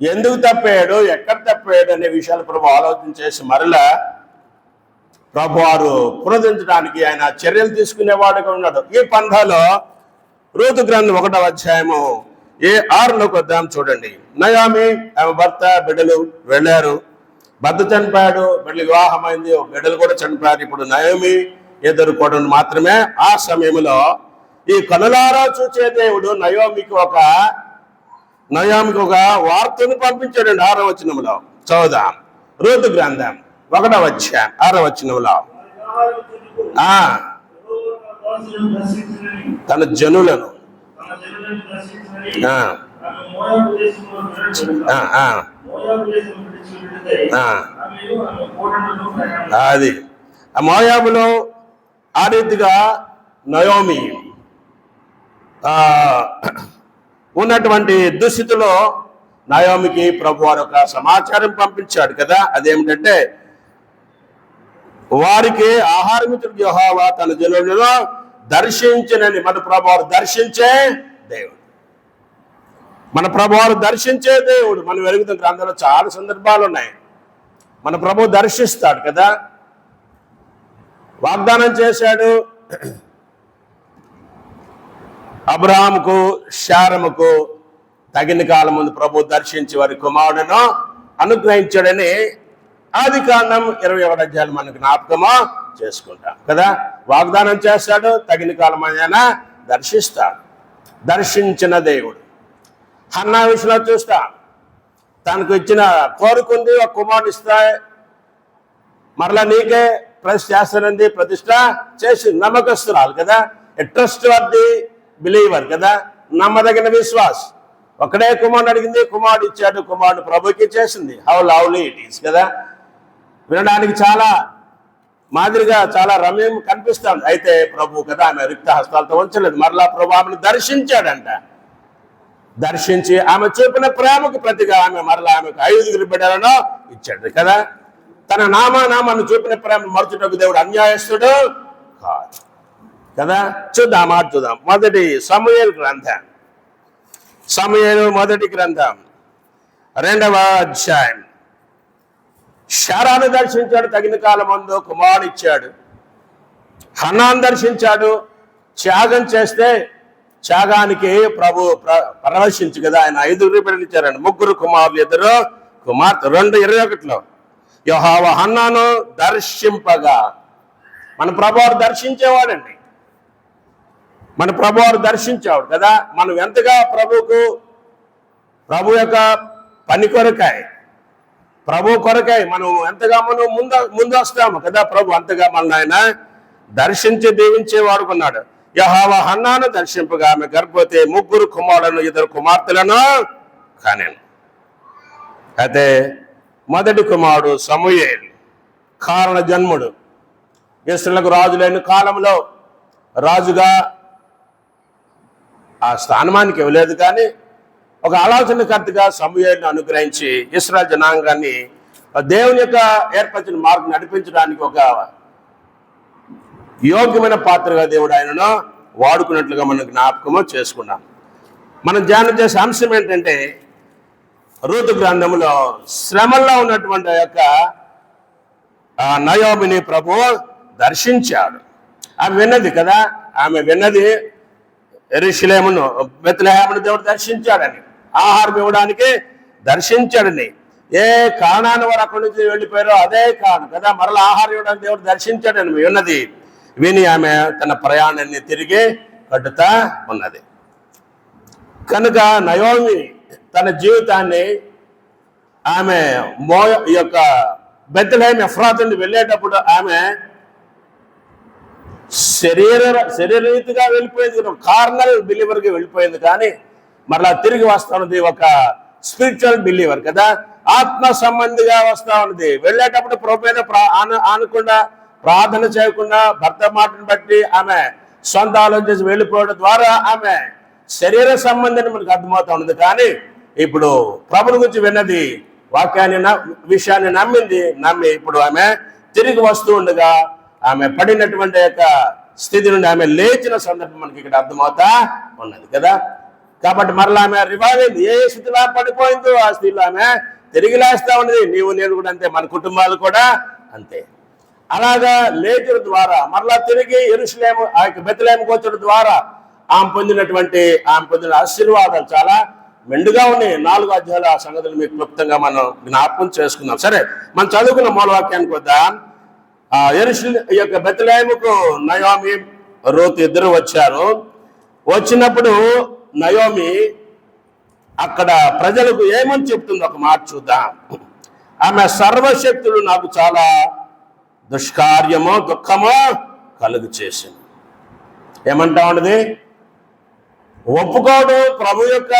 ఎందుకు తప్పాడు, ఎక్కడ తప్పాడు అనే విషయాలు ప్రభు ఆలోచన చేసి మరలా ప్రభు వారు పునరుద్ధరించడానికి ఆయన చర్యలు తీసుకునేవాడుగా ఉన్నాడు. ఈ పంథాలో రూతు గ్రంథం 1వ అధ్యాయము 6లోకి వద్దాం. చూడండి. నయోమి ఆమె భర్త బిడ్డలు వెళ్ళారు. భర్త చనిపోయాడు, బిడ్డలు వివాహమైంది, బిడ్డలు కూడా చనిపోయారు. ఇప్పుడు నయోమి ఎదుర్కోవడం మాత్రమే. ఆ సమయంలో ఈ కనులారా చూచే దేవుడు నయోమికి ఒక వార్తను పంపించాడండి. 6వ వచనంలో చదువుదాం. రూతు గ్రంథం 1వ అధ్యాయం 6వ వచనంలో, తన జనులను అది మోయాబులో ఆ రీతిగా నయోమి ఉన్నటువంటి దుస్థితిలో నయోమికి ప్రభు వారు ఒక సమాచారం పంపించాడు కదా. అదేమిటంటే, వారికి ఆహారమిత్రుడు యెహోవా తన జనులను దర్శించనని. మన ప్రభు వారు దర్శించే దేవుడు, మన ప్రభు వారు దర్శించే దేవుడు. మనం వెలుగుతున్న గ్రంథంలో చాలా సందర్భాలు ఉన్నాయి. మన ప్రభు దర్శిస్తాడు కదా. వాగ్దానం చేశాడు అబ్రహాముకు, శారముకు తగిన కాలం ముందు ప్రభు దర్శించి వారి కుమారుడును అనుగ్రహించాడని ఆదికాండం 21వ అధ్యాయం మనకు జ్ఞాపకమా చేసుకుంటాం కదా. వాగ్దానం చేస్తాడు, తగిన కాలం ఆయన దర్శిస్తాడు. దర్శించిన దేవుడు. హన్నా విషయంలో చూస్తా, తనకు ఇచ్చిన కోరుకుంది, ఒక కుమారుడు ఇస్తా, మరలా నీకే ప్రతిష్ఠ చేస్తానంది, ప్రతిష్ట చేసి నమ్మకస్తురాలు కదా. ట్రస్ట్ వర్ది బిలీవర్ కదా, నమ్మదగిన విశ్వాస్. ఒకడే కుమారుడు అడిగింది, కుమారుడు ఇచ్చాడు, కుమారుడు ప్రభుకి చేసింది. హౌ లవ్లీ ఇట్ ఈస్ కదా. వినడానికి చాలా మాదిరిగా చాలా రమ్యం కనిపిస్తాం. అయితే ప్రభు కదా ఆమె రిక్త హస్తాలతో ఉంచలేదు. మరలా ప్రభు ఆమెను దర్శించాడంట. దర్శించి ఆమె చూపిన ప్రేమకు ప్రతిగా మరలా ఆమెకు 5 బిడ్డలను ఇచ్చాడు కదా. తన నామాన్ని చూపిన ప్రేమ మరచుటకు దేవుడు అన్యాయస్తుడు కాదు కదా. చూద్దాం, మాట చూద్దాం. మొదటి సమూయేలు గ్రంథం, సమూయేలు మొదటి గ్రంథం 2వ అధ్యాయం. శారాను దర్శించాడు, తగిన కాలం ముందు కుమారుడు ఇచ్చాడు. హన్నాను దర్శించాడు, త్యాగం చేస్తే త్యాగానికి ప్రభు పరవశించి కదా ఆయన 5 బిడ్డలు ఇచ్చారండి. 3 కుమారులు, 2 కుమార్తె. 2:21లో యెహోవా హన్నాను దర్శింపగా. మన ప్రభువారు దర్శించేవాడండి. మన ప్రభువారు దర్శించేవాడు కదా. మనం ఎంతగా ప్రభు యొక్క పని కొరకాయ, ప్రభు కొరకాయ మనం ఎంతగా మనం ముందు వస్తాము కదా. ప్రభు అంతగా మన ఆయన దర్శించి దీవించేవాడు కొన్నాడు. యెహోవా హన్నాను దర్శింపగా ఆమె గర్భవతి 3 కుమారులను 2 కుమార్తెలను కానేను. అయితే మొదటి కుమారుడు సమూయేలు కారణ జన్ముడు. ఇశ్రాయేలుకు రాజు లేని కాలంలో రాజుగా ఆ స్థానమానికి ఇవ్వలేదు, కానీ ఒక ఆలోచనకర్తగా సమూయేలును అనుగ్రహించి ఇశ్రాయేలు జనాంగాన్ని దేవుని యొక్క ఏర్పరిచిన మార్గం నడిపించడానికి ఒక యోగ్యమైన పాత్రగా దేవుడు ఆయనను వాడుకున్నట్లుగా మనం జ్ఞాపకము చేసుకున్నాం. మనం ధ్యానం చేసే అంశం ఏంటంటే, రూతు గ్రంథంలో శ్రమల్లో ఉన్నటువంటి యొక్క నయోమిని ప్రభువు దర్శించాడు. ఆమె విన్నది కదా, ఆమె విన్నది యెరూషలేమును బెత్లెహేమును దేవుడు దర్శించాడని, ఆహారం ఇవ్వడానికి దర్శించాడని. ఏ కారణాన్ని వారు అక్కడి నుంచి వెళ్ళిపోయారో అదే కారణం కదా, మరలా ఆహారం ఇవ్వడానికి దేవుడు దర్శించాడని విన్నది. విని ఆమె తన ప్రయాణాన్ని తిరిగి కట్టుతా ఉన్నది. కనుక నయోమి తన జీవితాన్ని ఆమె ఈ యొక్క బెత్లెహేము ఎఫ్రాతు నుండి వెళ్ళేటప్పుడు ఆమె శరీరరీతిగా వెళ్ళిపోయింది, కార్నల్ బిలీవర్గా వెళ్ళిపోయింది. కానీ మరలా తిరిగి వస్తా ఉన్నది ఒక స్పిరిచువల్ బిలీవర్ కదా, ఆత్మ సంబంధిగా వస్తా ఉన్నది. వెళ్ళేటప్పుడు ప్రభు మీద ఆనకుండా, ప్రార్థన చేయకుండా, భర్త మాటను బట్టి ఆమె సొంత ఆలోచన చేసి వెళ్ళిపోవడం ద్వారా ఆమె శరీర సంబంధాన్ని మనకు అర్థమవుతా ఉన్నది. కానీ ఇప్పుడు ప్రభుని గురించి విన్నది, వాక్యాన్ని విషయాన్ని నమ్మి ఇప్పుడు ఆమె తిరిగి వస్తూ ఉండగా ఆమె పడినటువంటి యొక్క స్థితి నుండి ఆమె లేచిన సందర్భం మనకి ఇక్కడ అర్థమవుతా ఉన్నది కదా. కాబట్టి మరలా ఆమె రివైవ్ అయింది. ఏ స్థితిలో పడిపోయిందో ఆ స్థితిలో ఆమె తిరిగి లేస్తా ఉన్నది. నీవు నేను కూడా అంతే, మన కుటుంబాలు కూడా అంతే. అలాగా లేచిన ద్వారా మరలా తిరిగి యెరూషలేము ఆ యొక్క బెత్లెహేముకు వచ్చడం ద్వారా ఆమె పొందిన ఆశీర్వాదాలు చాలా మెండుగా ఉన్నాయి. 4 అధ్యాయాల ఆ సంగతులు మీకు క్లుప్తంగా మనం జ్ఞాపకం చేసుకుందాం. సరే, మనం చదువుకున్న మూలవాక్యానికి వద్దాం. ఈ యొక్క బెత్లెహేముకు నయోమి రూతు ఇద్దరు వచ్చారు. వచ్చినప్పుడు నయోమి అక్కడ ప్రజలకు ఏమని చెప్తుందో ఒక మాట చూద్దాం. ఆమె సర్వశక్తులు నాకు చాలా దుష్కార్యమో దుఃఖమో కలుగు చేసింది. ఏమంటా ఉన్నది? ఒప్పుకోడు ప్రభు యొక్క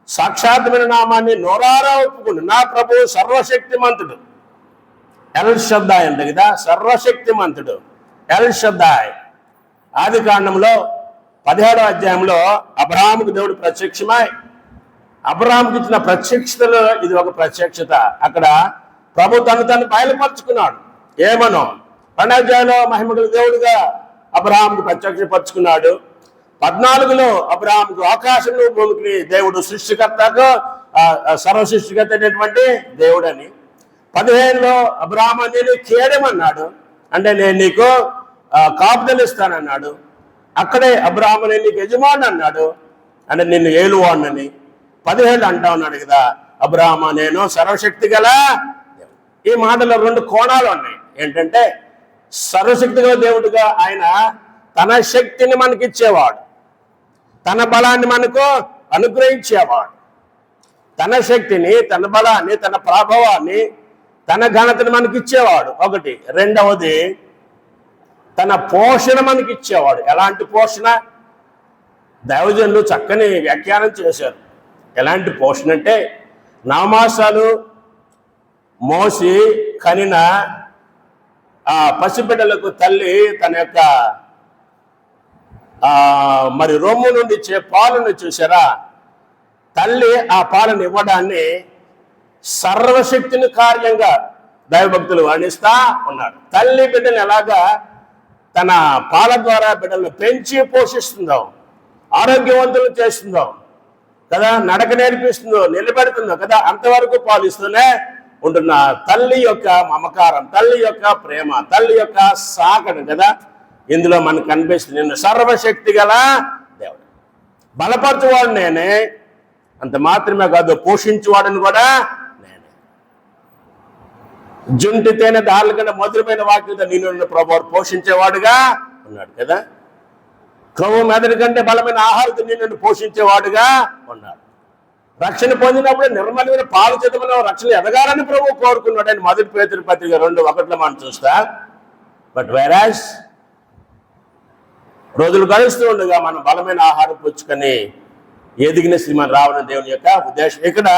సాక్షాత్మైన నామాన్ని నోరారా ఒప్పుకుండు. నా ప్రభు సర్వశక్తిమంతుడు, ఎల్ షద్దాయ్ అంట కదా, సర్వశక్తిమంతుడు ఎల్ షద్దాయ్. ఆది కాండంలో 17వ అధ్యాయంలో అబ్రహాముకు దేవుడు ప్రత్యక్షమై అబ్రహాముకి ఇచ్చిన ప్రత్యక్షతలో ఇది ఒక ప్రత్యక్షత. అక్కడ ప్రభు తను బయలుపరుచుకున్నాడు. ఏమనో 12వ అధ్యాయంలో మహిమగల దేవుడుగా అబ్రహాముకు ప్రత్యక్షపరుచుకున్నాడు. 14లో అబ్రహాముకు ఆకాశంలో భూమికి దేవుడు సృష్టికర్తకు సర్వసృష్టికర్త అయినటువంటి దేవుడని. 15లో అబ్రహాము నేను కేడమన్నాడు, అంటే నేను నీకు కాపుదలు ఇస్తానన్నాడు. అక్కడే అబ్రహాము నేను నీకు యజమాని అన్నాడు, అంటే నిన్ను ఏలువాడినని. 17 అంటా ఉన్నాడు కదా, అబ్రహాము నేను సర్వశక్తి గల. ఈ మాటలో 2 కోణాలు ఉన్నాయి. ఏంటంటే సర్వశక్తి గల దేవుడుగా ఆయన తన శక్తిని మనకిచ్చేవాడు, తన బలాన్ని మనకు అనుగ్రహించేవాడు. తన శక్తిని, తన బలాన్ని, తన ప్రభావాన్ని, తన ఘనతను మనకిచ్చేవాడు ఒకటి. రెండవది తన పోషణ మనకిచ్చేవాడు. ఎలాంటి పోషణ? దైవజనులు చక్కని వ్యాఖ్యానం చేశారు. ఎలాంటి పోషణ అంటే, 9 మాసాలు మోసి కనిన ఆ పసిబిడ్డలకు తల్లి తన యొక్క మరి రొమ్ము నుండి ఇచ్చే పాలను చూసారా, తల్లి ఆ పాలను ఇవ్వడాన్ని సర్వశక్తిని కార్యంగా దైవభక్తులు వర్ణిస్తా ఉన్నాడు. తల్లి బిడ్డను ఎలాగా తన పాల ద్వారా బిడ్డలను పెంచి పోషిస్తుందో, ఆరోగ్యవంతులు చేస్తుందో కదా, నడక నేర్పిస్తుందో, నిలబెడుతుందో కదా, అంతవరకు పాలిస్తూనే ఉంటున్న తల్లి యొక్క మమకారం, తల్లి యొక్క ప్రేమ, తల్లి యొక్క సాకడం కదా ఇందులో మనకు కనిపిస్తుంది. నేను సర్వశక్తి గల దేవుడు, బలపరచువాడు నేనే, అంత మాత్రమే కాదు పోషించువాడని కూడా నేనే. జుంటి తేనె దారుల కన్నా మధురమైన వాక్యంతో నేను ప్రభు పోషించేవాడుగా ఉన్నాడు కదా. క్రొవ్వు మెదడు కంటే బలమైన ఆహారంతో నిన్ను పోషించేవాడుగా ఉన్నాడు. రక్షణ పొందినప్పుడు నిర్మలమైన పాలు చేతమని రక్షణ ఎదగాలని ప్రభు కోరుకున్నాడు అని 1 పేతురు పత్రిక 2:1 మనం చూస్తా. బట్ వేరాస్ రోజులు గడుస్తూ ఉండగా మనం బలమైన ఆహారం పుచ్చుకొని ఎదిగిన శ్రీమాన్ రావడం దేవుని యొక్క ఉద్దేశం. ఇక్కడ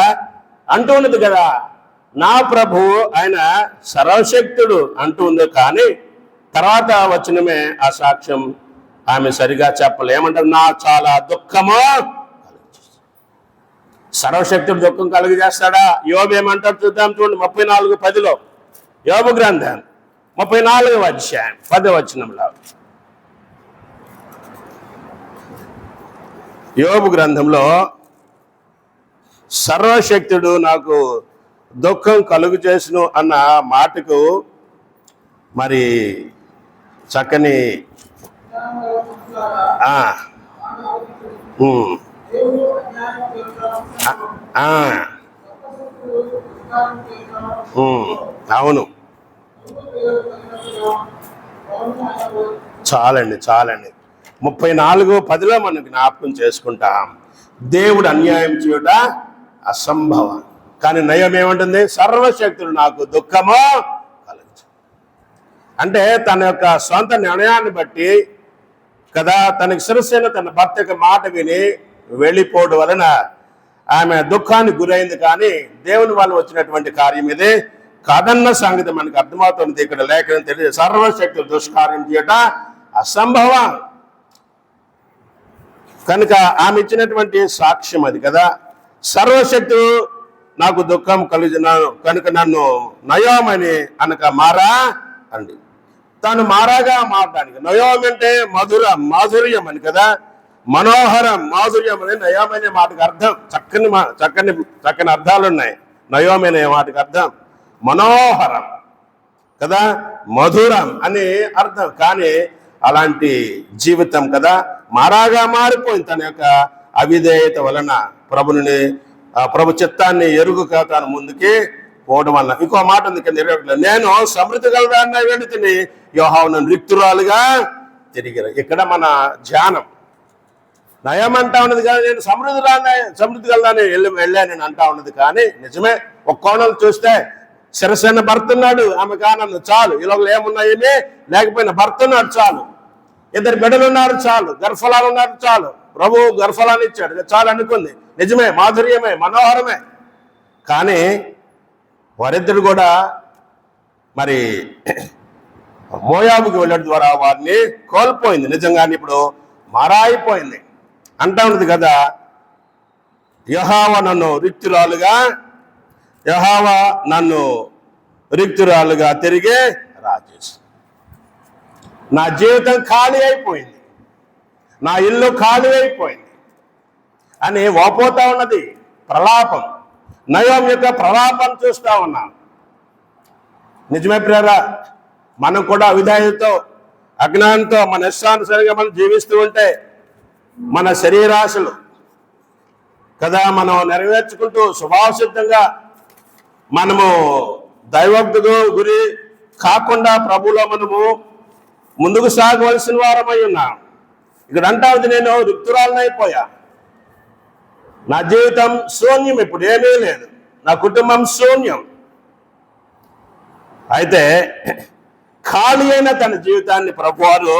అంటూ ఉన్నది కదా, నా ప్రభు ఆయన సర్వశక్తుడు అంటూ ఉంది, కానీ తర్వాత వచనమే ఆ సాక్ష్యం ఆమె సరిగా చెప్పలే. ఏమంటారు? నా చాలా దుఃఖము. సర్వశక్తుడు దుఃఖం కలుగజేస్తాడా? యోబు ఏమంటారు చూద్దాం, చూడండి 34:10 యోబు గ్రంథం 34వ అధ్యాయం 10వ వచనంలో. యోబు గ్రంథంలో సర్వశక్తుడు నాకు దుఃఖం కలుగు చేసును అన్న మాటకు మరి చక్కని అవును, చాలండి 34:10 మనం జ్ఞాపకం చేసుకుంటాం. దేవుడు అన్యాయం చేయుట అసంభవం, కానీ నయం ఏమంటుంది? సర్వశక్తుడు నాకు దుఃఖము కలుగు. అంటే తన యొక్క సొంత నిర్ణయాన్ని బట్టి కదా, తనకి శిరస్సైన తన భర్త యొక్క మాట విని వెళ్ళిపోవడం వలన ఆమె దుఃఖానికి గురైంది, కానీ దేవుని వల్ల వచ్చినటువంటి కార్యం ఇది కాదన్న సంగతి మనకు అర్థమవుతుంది. ఇక్కడ లేఖనం తెలియదు, సర్వశక్తులు దుష్కార్యం చేయట అసంభవం. కనుక ఆమె ఇచ్చినటువంటి సాక్ష్యం అది కదా, సర్వశక్తులు నాకు దుఃఖం కలిగినాను కనుక నన్ను నయోమని అనక మారా అండి. తాను మారాగా మారడానికి, నయోమి అంటే మాధుర్యం అని కదా, మనోహరం మాధుర్యం అని నయోమి అనే మాటకు అర్థం. చక్కని అర్థాలు ఉన్నాయి. నయోమి అనే మాటకు అర్థం మనోహరం కదా, మధురం అని అర్థం. కానీ అలాంటి జీవితం కదా మారాగా మారిపోయింది. తన యొక్క అవిధేయత వలన ప్రభు చిత్తాన్ని ఎరుగుక తాను ముందుకి పోవడం వలన. ఇంకో మాట ఉంది కింద 21, నేను సమృద్ధి కలదాన్ని వెళితిని యోహాను రిక్తురాలుగా తిరిగిన. ఇక్కడ మన ధ్యానం నయం అంటా ఉన్నది కానీ నేను సమృద్ధి కలదాన్ని వెళ్ళాను అంటా ఉన్నది. కానీ నిజమే, ఒక కోణం చూస్తే శిరసైన భర్త ఉన్నాడు, ఆమె కానన్ను చాలు. ఈ లోపల ఏమున్నాయేమి లేకపోయినా భర్త ఉన్నాడు చాలు, 2 బిడ్డలు ఉన్నారు చాలు, గర్భఫలాలు ఉన్నారు చాలు, ప్రభు గర్భఫలాన్ని ఇచ్చాడు చాలు అనుకుంది. నిజమే, మాధుర్యమే, మనోహరమే. కానీ వారిద్దరు కూడా మరి మోయాబుకి వెళ్ళడం ద్వారా వారిని కోల్పోయింది. నిజంగానే ఇప్పుడు మారాయిపోయింది. అంటా ఉన్నది కదా, యెహోవా నన్ను రిక్తురాలుగా తిరిగి రాజేసి, నా జీవితం ఖాళీ అయిపోయింది, నా ఇల్లు ఖాళీ అయిపోయింది అని వాపోతా ఉన్నది. ప్రలాపం, నయోమి యొక్క ప్రలాపం చూస్తూ ఉన్నాం. నిజమే ప్రియరా, మనం కూడా అవిధేయతతో అజ్ఞానంతో మన ఇష్టానుసారంగా మనం జీవిస్తూ ఉంటే మన శరీరాశలు కదా మనం నెరవేర్చుకుంటూ స్వభావసిద్ధంగా మనము దైవభక్తికి గురి కాకుండా ప్రభులో మనము ముందుకు సాగవలసిన వారమై ఉన్నాం. ఇక్కడ అంటారు, నేను రిక్తురాలనైపోయా, నా జీవితం శూన్యం, ఇప్పుడు ఏమీ లేదు, నా కుటుంబం శూన్యం. అయితే ఖాళీ అయిన తన జీవితాన్ని ప్రభువారు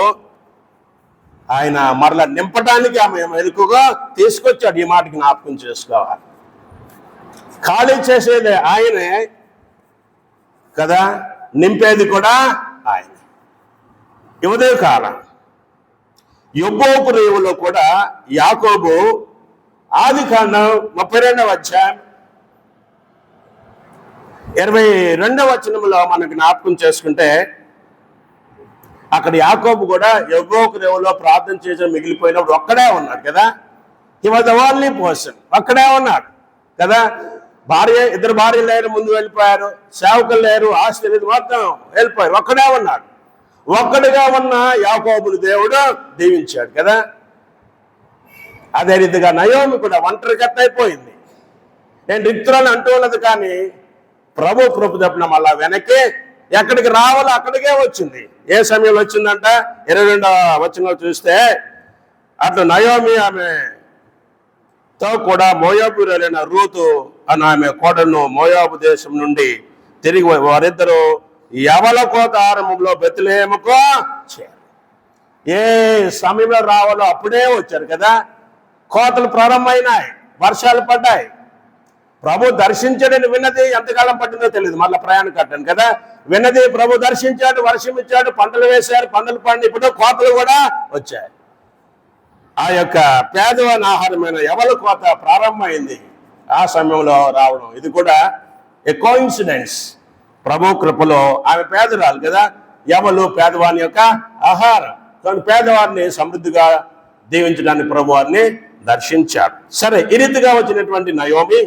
ఆయన మరలా నింపడానికి ఆమె మెరుకుగా తీసుకొచ్చాడు. ఈ మాటకి జ్ఞాపకం చేసుకోవాలి. ఖాళీ చేసేది ఆయనే కదా, నింపేది కూడా ఆయన. ఉదయ కాలం యొబ్బోకు రేవులో కూడా యాకోబు ఆదికాండం 32వ అధ్యాయం 22వ వచనంలో మనం జ్ఞాపకం చేసుకుంటే, అక్కడ యాకోబు కూడా యొబ్బోకు రేవులో ప్రార్థన చేసి మిగిలిపోయినప్పుడు ఒక్కడే ఉన్నాడు కదా. హి వాజ్ ద ఓన్లీ పర్సన్, ఒక్కడే ఉన్నాడు కదా. ఇద్దరు భార్యలు లేరు, ముందు వెళ్ళిపోయారు, సేవకులు లేరు, ఆస్తి లేదు, మొత్తం వెళ్ళిపోయారు, ఒక్కడే ఉన్నాడు. ఒక్కడిగా ఉన్న యాకోబుని దేవుడు దీవించాడు కదా. అదే రీతిగా నయోమి కూడా ఒంటరికత్త అయిపోయింది. నేను రిక్తురాలు అంటూ ఉన్నది, కానీ ప్రభు కృప తప్పిన మళ్ళా వెనక్కి ఎక్కడికి రావాలో అక్కడికే వచ్చింది. ఏ సమయంలో వచ్చిందంట? 22వ వచనంలో చూస్తే, అట్లా నయోమి ఆమెతో కూడా మోయాబురైన రూతు అని ఆమె కోడను మోయాబు దేశం నుండి తిరిగి వారిద్దరూ యవల కోత ఆరంభంలో బెత్లెహేముకు చేరారు. ఏ సమయంలో రావాలో అప్పుడే వచ్చారు కదా. కోతలు ప్రారంభమైనాయి, వర్షాలు పడ్డాయి. ప్రభు దర్శించాడని విన్నది ఎంతకాలం పట్టిందో తెలియదు, మళ్ళీ ప్రయాణం కట్టాను కదా. విన్నది ప్రభు దర్శించాడు, వర్షం ఇచ్చాడు, పంటలు వేశారు, పంటలు పండి ఇప్పుడు కోతలు కూడా వచ్చాయి. ఆ యొక్క పేదవాని ఆహారమైన ఎవల కోత ప్రారంభమైంది ఆ సమయంలో రావడం. ఇది కూడా ఏ కోఇన్సిడెన్స్. ప్రభు కృపలో ఆమె పేదరాలు కదా, ఎవలు పేదవాని యొక్క ఆహారం. కానీ పేదవారిని సమృద్ధిగా దీవించడానికి ప్రభు వారిని దర్శించాడు. సరే, ఈ రీతిగా వచ్చినటువంటి నయోమి,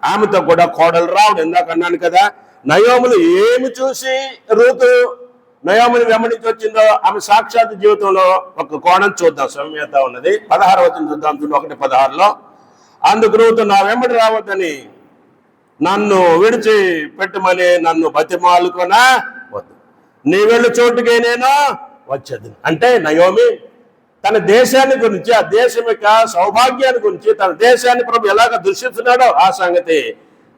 ఆమెతో కూడా కోడలు రావడం. ఇందాక అన్నాను కదా, నయోములు ఏమి చూసి రూతు నయోమిని వెంబడించి వచ్చిందో ఆమె సాక్షాత్ జీవితంలో ఒక కోణం చూద్దాం. సౌమ్యత ఉన్నది 16వ వచనం చూద్దాం. 1:16లో, అందుకు రూతు, నా వెంబడి రావద్దని నన్ను విడిచి పెట్టమని నన్ను బతిమాలుకొనా వద్దు, నీ వెళ్ళు చోటుకే నేను వచ్చేది. అంటే నయోమి తన దేశాన్ని గురించి, ఆ దేశం యొక్క సౌభాగ్యాన్ని గురించి, తన దేశాన్ని ప్రభు ఎలాగ దృష్టిస్తున్నాడో ఆ సంగతి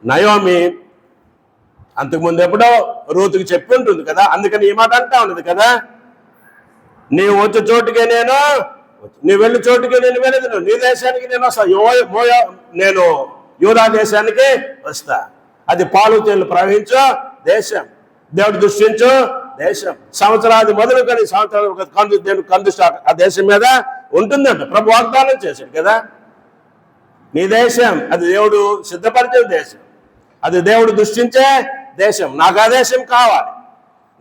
నయోమి అంతకుముందు ఎప్పుడో రూతుకి చెప్పి ఉంటుంది కదా. అందుకని ఈ మాట అంటా ఉన్నది కదా, నీవు వచ్చే చోటుకే నేను, నీ వెళ్ళి చోటుకే నేను వెళ్ళదు, నీ దేశానికి నేను వస్తా, నేను యూదా దేశానికి వస్తా. అది పాలు తేళ్లు ప్రవహించు దేశం, దేవుడు దృష్టించు దేశం, సంవత్సరాది మొదలుకొని సంవత్సరాలు కందు ఆ దేశం మీద ఉంటుందంట. ప్రభు వాగ్దానం చేశాడు కదా. నీ దేశం అది దేవుడు సిద్ధపరిచే దేశం, అది దేవుడు దృష్టించే దేశం. నాకు ఆ దేశం కావాలి,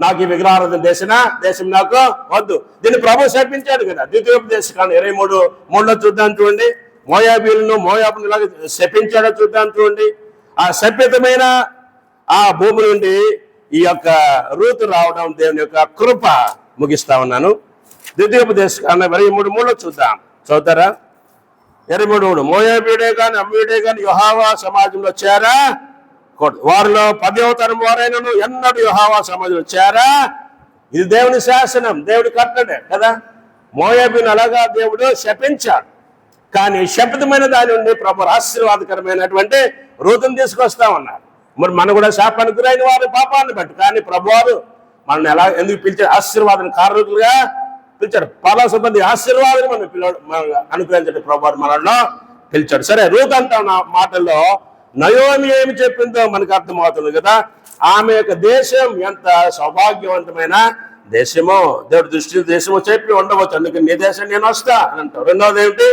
నాకు ఈ విగ్రహారాధన దేశం నాకు వద్దు. దీన్ని ప్రభు శపించాడు కదా. ద్వితీయోపదేశకాండం 23:3 చూద్దాం చూడండి. మోయాబును ఇలాగ శపించాడో చూద్దాం చూడండి. ఆ శపితమైన ఆ భూమి నుండి ఈ యొక్క రూతు రావడం దేవుని యొక్క కృప. ముగిస్తా ఉన్నాను. ద్వితీయోపదేశకాండం 23:3 చూద్దాం. చదువుతారా? 23:3, మోయాబీడే కానీ అమ్మీడే కానీ యెహోవా సమాజంలో చేరా, వారిలో 10వ తరం వారైనను ఎన్నడూ యెహోవా సమాజంలో చేరా. ఇది దేవుని శాసనం, దేవుడి కట్టడే కదా. మోయాబీని అలాగా దేవుడు శపించాడు. కానీ శపితమైన దాని నుండి ప్రభు ఆశీర్వాదకరమైనటువంటి రూతుని తీసుకొస్తా ఉన్నారు. మరి మనం కూడా శాపానికి గురైన వారి పాపాన్ని బట్టి, కానీ ప్రభు వారు మనల్ని ఎందుకు పిలిచారు? ఆశీర్వాదం కారకులుగా పిలిచాడు. పలాసమంది ఆశీర్వాదాన్ని మనం అనుగ్రహించండి ప్రభు వారు మనల్లో పిలిచాడు. సరే, రూతు అంటా మాటల్లో నయోమి ఏమి చెప్పిందో మనకు అర్థమవుతుంది కదా. ఆమె యొక్క దేశం ఎంత సౌభాగ్యవంతమైన దేశమో, దేవుడి దృష్టి దేశమో చెప్పి ఉండవచ్చు. అందుకని నీ దేశం నేను వస్తా అని అంటావు. రెండవది ఏమిటి?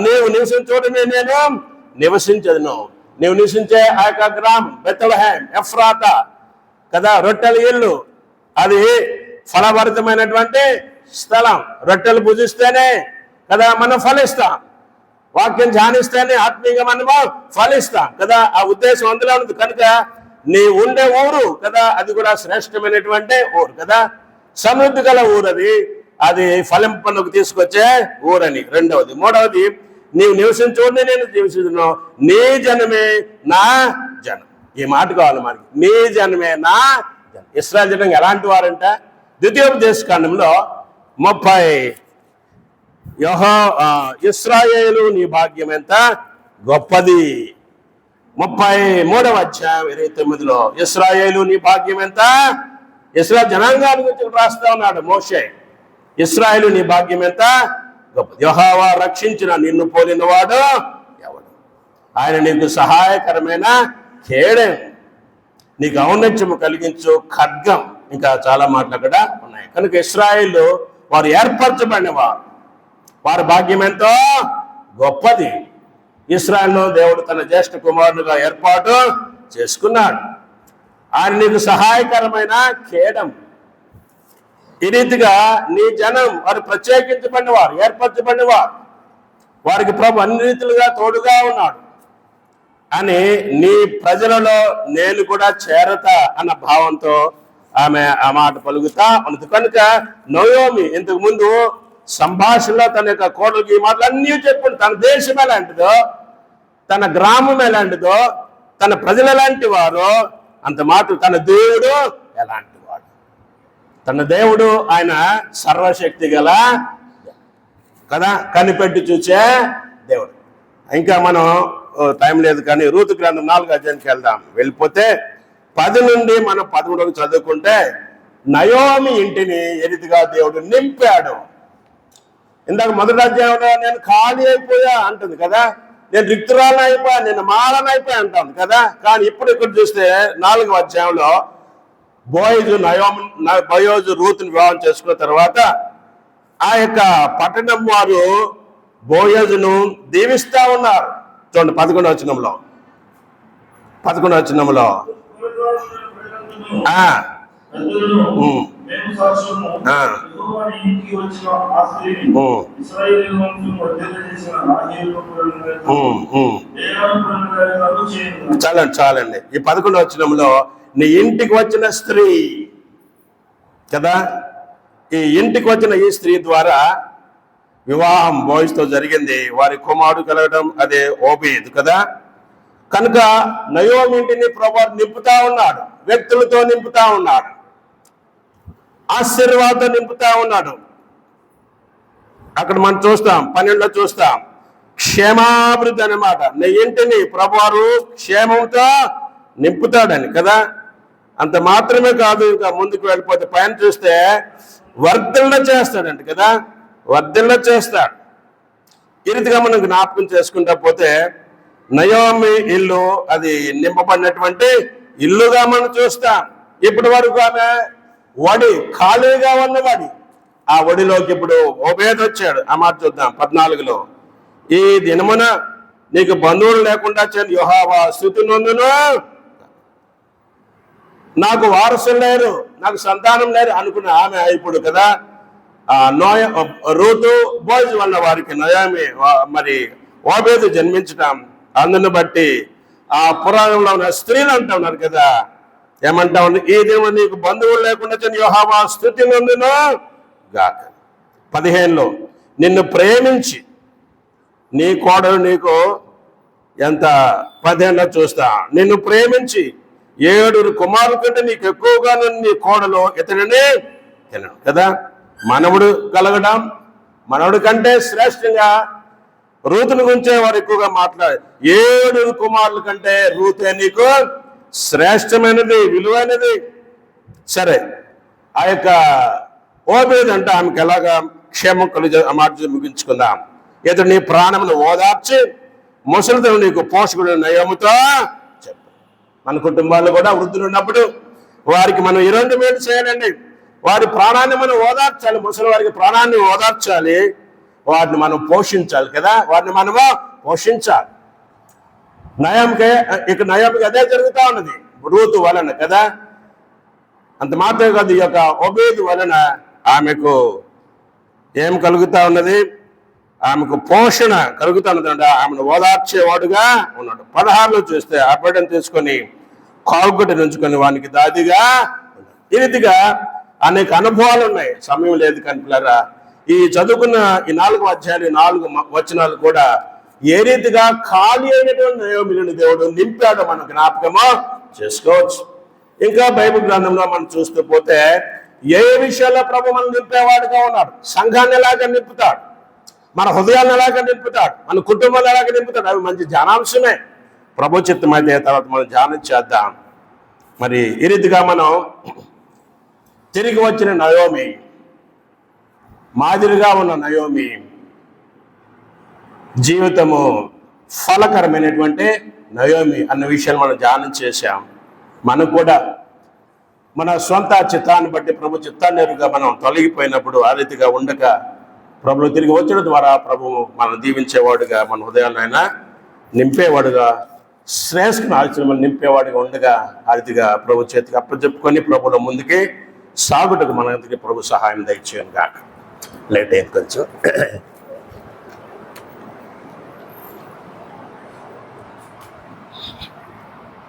నీవు నివసించోటనే నేను నివసించదును. నీవు నివసించే ఆ యొక్క గ్రామం బెత్లెహేం, ఎఫ్రాతా కదా, రొట్టెల ఇల్లు, అది ఫలభరితమైనటువంటి స్థలం. రొట్టెలు భుజిస్తేనే కదా మనం ఫలిస్తాం, వాక్యం ధ్యానిస్తేనే ఆత్మీయంగా మనము ఫలిస్తాం కదా. ఆ ఉద్దేశం అందులో ఉంది. కనుక నీ ఉండే ఊరు కదా, అది కూడా శ్రేష్టమైనటువంటి ఊరు కదా, సమృద్ధి గల ఊరు. అది ఫలింపనకు తీసుకొచ్చే ఊరని. రెండవది. మూడవది, నీవు నివసించోడిని నేను నివసించును, నీ జనమే నా జనం. ఈ మాట కావాలి మనకి. నీ జనమే నా జనం. ఇశ్రాయేలు జనం ఎలాంటి వారంట? ద్వితీయోపదేశకాండంలో 30, ఇశ్రాయేలు నీ భాగ్యం ఎంత గొప్పది. 33వ అధ్యాయం 29లో ఇశ్రాయేలు నీ భాగ్యం ఎంత. ఇశ్రాయేలు జనాంగాన్ని గురించి రాస్తా ఉన్నాడు మోషే. ఇశ్రాయేలు నీ భాగ్యం ఎంత గొప్పది. యెహోవా రక్షించిన నిన్ను పోలిన వాడు ఎవడు? ఆయన నీకు సహాయకరమైన కేడెం, నీకు ఔన్నత్యము కలిగించు ఖడ్గం. ఇంకా చాలా మాటలు అక్కడ ఉన్నాయి. కనుక ఇశ్రాయేలు వారు ఏర్పరచబడిన వారి భాగ్యం ఎంతో గొప్పది. ఇశ్రాయేలును దేవుడు తన జ్యేష్ఠ కుమారునిగా ఏర్పాటు చేసుకున్నాడు. ఆయన నీకు సహాయకరమైన కేడం. ఈ రీతిగా నీ జనం వారు ప్రత్యేకించబడిన వారు, ఏర్పరచబడిన వారు, వారికి ప్రభు అన్ని రీతిలుగా తోడుగా ఉన్నాడు అని నీ ప్రజలలో నేను కూడా చేరతా అన్న భావంతో ఆమె ఆ మాట పలుకుతా ఉన్నది. కనుక నయోమి ఇంతకు ముందు సంభాషణలో తన యొక్క కోడలికి ఈ మాటలు అన్నీ చెప్పుకుంటు, తన దేశం ఎలాంటిదో, తన గ్రామం ఎలాంటిదో, తన ప్రజలు ఎలాంటి వారో అంత మాత్రం తన దేవుడు ఎలాంటి వాడు. తన దేవుడు ఆయన సర్వశక్తి గల కదా, కనిపెట్టి చూసే దేవుడు. ఇంకా మనం టైం లేదు కానీ రూతు గ్రంథం 4వ అధ్యాయానికి వెళ్దాం. వెళ్ళిపోతే 10 నుండి మనం 11 చదువుకుంటే నయోమి ఇంటిని ఏ రీతిగా దేవుడు నింపాడు. ఇందాక మొదటి అధ్యాయంలో నేను ఖాళీ అయిపోయా అంటుంది కదా, నేను రిక్తురాలను అయిపోయా, నేను మాలను అయిపోయా అంటుంది కదా. కానీ ఇప్పుడు ఇక్కడ చూస్తే 4వ అధ్యాయంలో బోయజు రూతుని వివాహం చేసుకున్న తర్వాత ఆ యొక్క పట్టణం వారు బోయజును దీవిస్తా ఉన్నారు. చూడండి 11వ వచనంలో చాలండి. ఈ 11వ వచనంలో నీ ఇంటికి వచ్చిన స్త్రీ కదా, ఈ ఇంటికి వచ్చిన ఈ స్త్రీ ద్వారా వివాహం బోయజుతో జరిగింది. వారి కుమారుడు కలగడం అదే ఓబేదు కదా. కనుక నయోమి ఇంటిని ప్రభువు నింపుతా ఉన్నాడు, వ్యక్తులతో నింపుతా ఉన్నాడు, ఆశీర్వాదంతో నింపుతా ఉన్నాడు. అక్కడ మనం చూస్తాం 12లో చూస్తాం క్షేమాభివృద్ధి అన్నమాట. నీ ఇంటిని ప్రభువారు క్షేమంతో నింపుతాడని కదా. అంత మాత్రమే కాదు, ఇంకా ముందుకు వెళ్ళిపోతే పైన చూస్తే వర్ధిల్ల చేస్తాడంట కదా, వర్ధిల్ల చేస్తాడు. ఈ రీతిగా మనం జ్ఞాపకం చేసుకుంటా పోతే నయోమి ఇల్లు అది నింపబడినటువంటి ఇల్లుగా మనం చూస్తాం. ఇప్పటి వరకు ఆమె వడి ఖాళీగా ఉన్నవాడి, ఆ వడిలోకి ఇప్పుడు ఓబేదు వచ్చాడు. ఆ మాట చూద్దాం 14లో. ఈ దినమున నీకు బంధువులు లేకుండా యెహోవా స్తుతి నొందును, నాకు వారసులు లేరు, నాకు సంతానం లేరు అనుకున్న ఆమె ఇప్పుడు కదా రూతు బోయజు వల్ల వారికి నయోమి మరి ఓబేదు జన్మించటం, అందుని బట్టి ఆ పురాణంలో ఉన్న స్త్రీలు అంటా ఉన్నారు కదా, ఏమంటా ఉంది, ఈ దినం నీకు బంధువులు లేకుండా యెహోవా స్తుతి నొందును గాక. 15లో నిన్ను ప్రేమించి నీ కోడలు నీకు ఎంత 15లో చూస్తా, నిన్ను ప్రేమించి 7 కుమారుల కంటే నీకు ఎక్కువగా నీ కోడలు ఇతడిని తినడు కదా. మనవుడు కలగడం, మనవుడి కంటే శ్రేష్టంగా రూతుని గురించే వారు ఎక్కువగా మాట్లాడారు. 7 కుమారుల కంటే రూతే నీకు శ్రేష్టమైనది, విలువైనది. సరే, ఆ యొక్క ఓబేదు అంటే ఆమెకు ఎలాగా క్షేమం కలిగి ఆ మాట ముగించుకుందాం. ఇతడు నీ ప్రాణమును ఓదార్చి ముసలితను నీకు పోషకుడు నయోమితో చెప్పు. మన కుటుంబాల్లో కూడా వృద్ధులు ఉన్నప్పుడు వారికి మనం 2 మేలు చేయాలండి. వారి ప్రాణాన్ని మనం ఓదార్చాలి, ముసలి వారికి ప్రాణాన్ని ఓదార్చాలి, వారిని మనం పోషించాలి కదా, వారిని మనము పోషించాలి. నయోమికి అదే జరుగుతూ ఉన్నది రూతు వలన కదా. అంత మాత్రమే కాదు, ఈ యొక్క ఓబేదు వలన ఆమెకు ఏం కలుగుతా ఉన్నది, ఆమెకు పోషణ కలుగుతా ఉన్నదంట. ఆమెను ఓదార్చేవాడుగా ఉన్నాడు. 16లో చూస్తే ఆ బిడ్డను తీసుకొని కావుగడ్డ నుంచుకొని వానికి దాదిగా ఉన్నాడు. ఈ రీతిగా అనేక అనుభవాలు ఉన్నాయి, సమయం లేదు కనిపిల్లరా. ఈ చదువుకున్న ఈ 4వ అధ్యాయాలు 4 వచనాలు కూడా ఏ రీతిగా ఖాళీ అయినటువంటి నయోమిని దేవుడు నింపాడో మనం జ్ఞాపకమో చేసుకోవచ్చు. ఇంకా బైబిల్ గ్రంథంలో మనం చూస్తూ పోతే ఏ విషయాల్లో ప్రభు మనం నింపేవాడుగా ఉన్నాడు. సంఘాన్ని ఎలాగ నింపుతాడు, మన హృదయాన్ని ఎలాగ నింపుతాడు, మన కుటుంబాన్ని ఎలాగ నింపుతాడు, అవి మంచి ధ్యానాంశమే. ప్రభు చిత్తమైతే తర్వాత మనం ధ్యానం చేద్దాం. మరి ఈ రీతిగా మనం తిరిగి వచ్చిన నయోమి, మాదిరిగా ఉన్న నయోమి జీవితము ఫలకరమైనటువంటి నయోమి అన్న విషయాన్ని మనం ధ్యానం చేశాం. మనం కూడా మన సొంత చిత్తాన్ని బట్టి ప్రభు చిత్తాన్ని ఎరుగా మనం తొలగిపోయినప్పుడు ఆ రీతిగా ఉండక ప్రభువు తిరిగి వచ్చడం ద్వారా ప్రభువు మనం దీవించేవాడుగా, మన హృదయాన్ని నింపేవాడుగా, శ్రేష్ఠ ఆశ్రమాలు నింపేవాడుగా ఉండగా ఆ రీతిగా ప్రభు చేతికి అప్పచెప్పుకొని ప్రభువుల ముందుకి సాగుటకు మనందరికీ ప్రభు సహాయం దయచేయను గాక. లేట్ అయింది కొంచెం.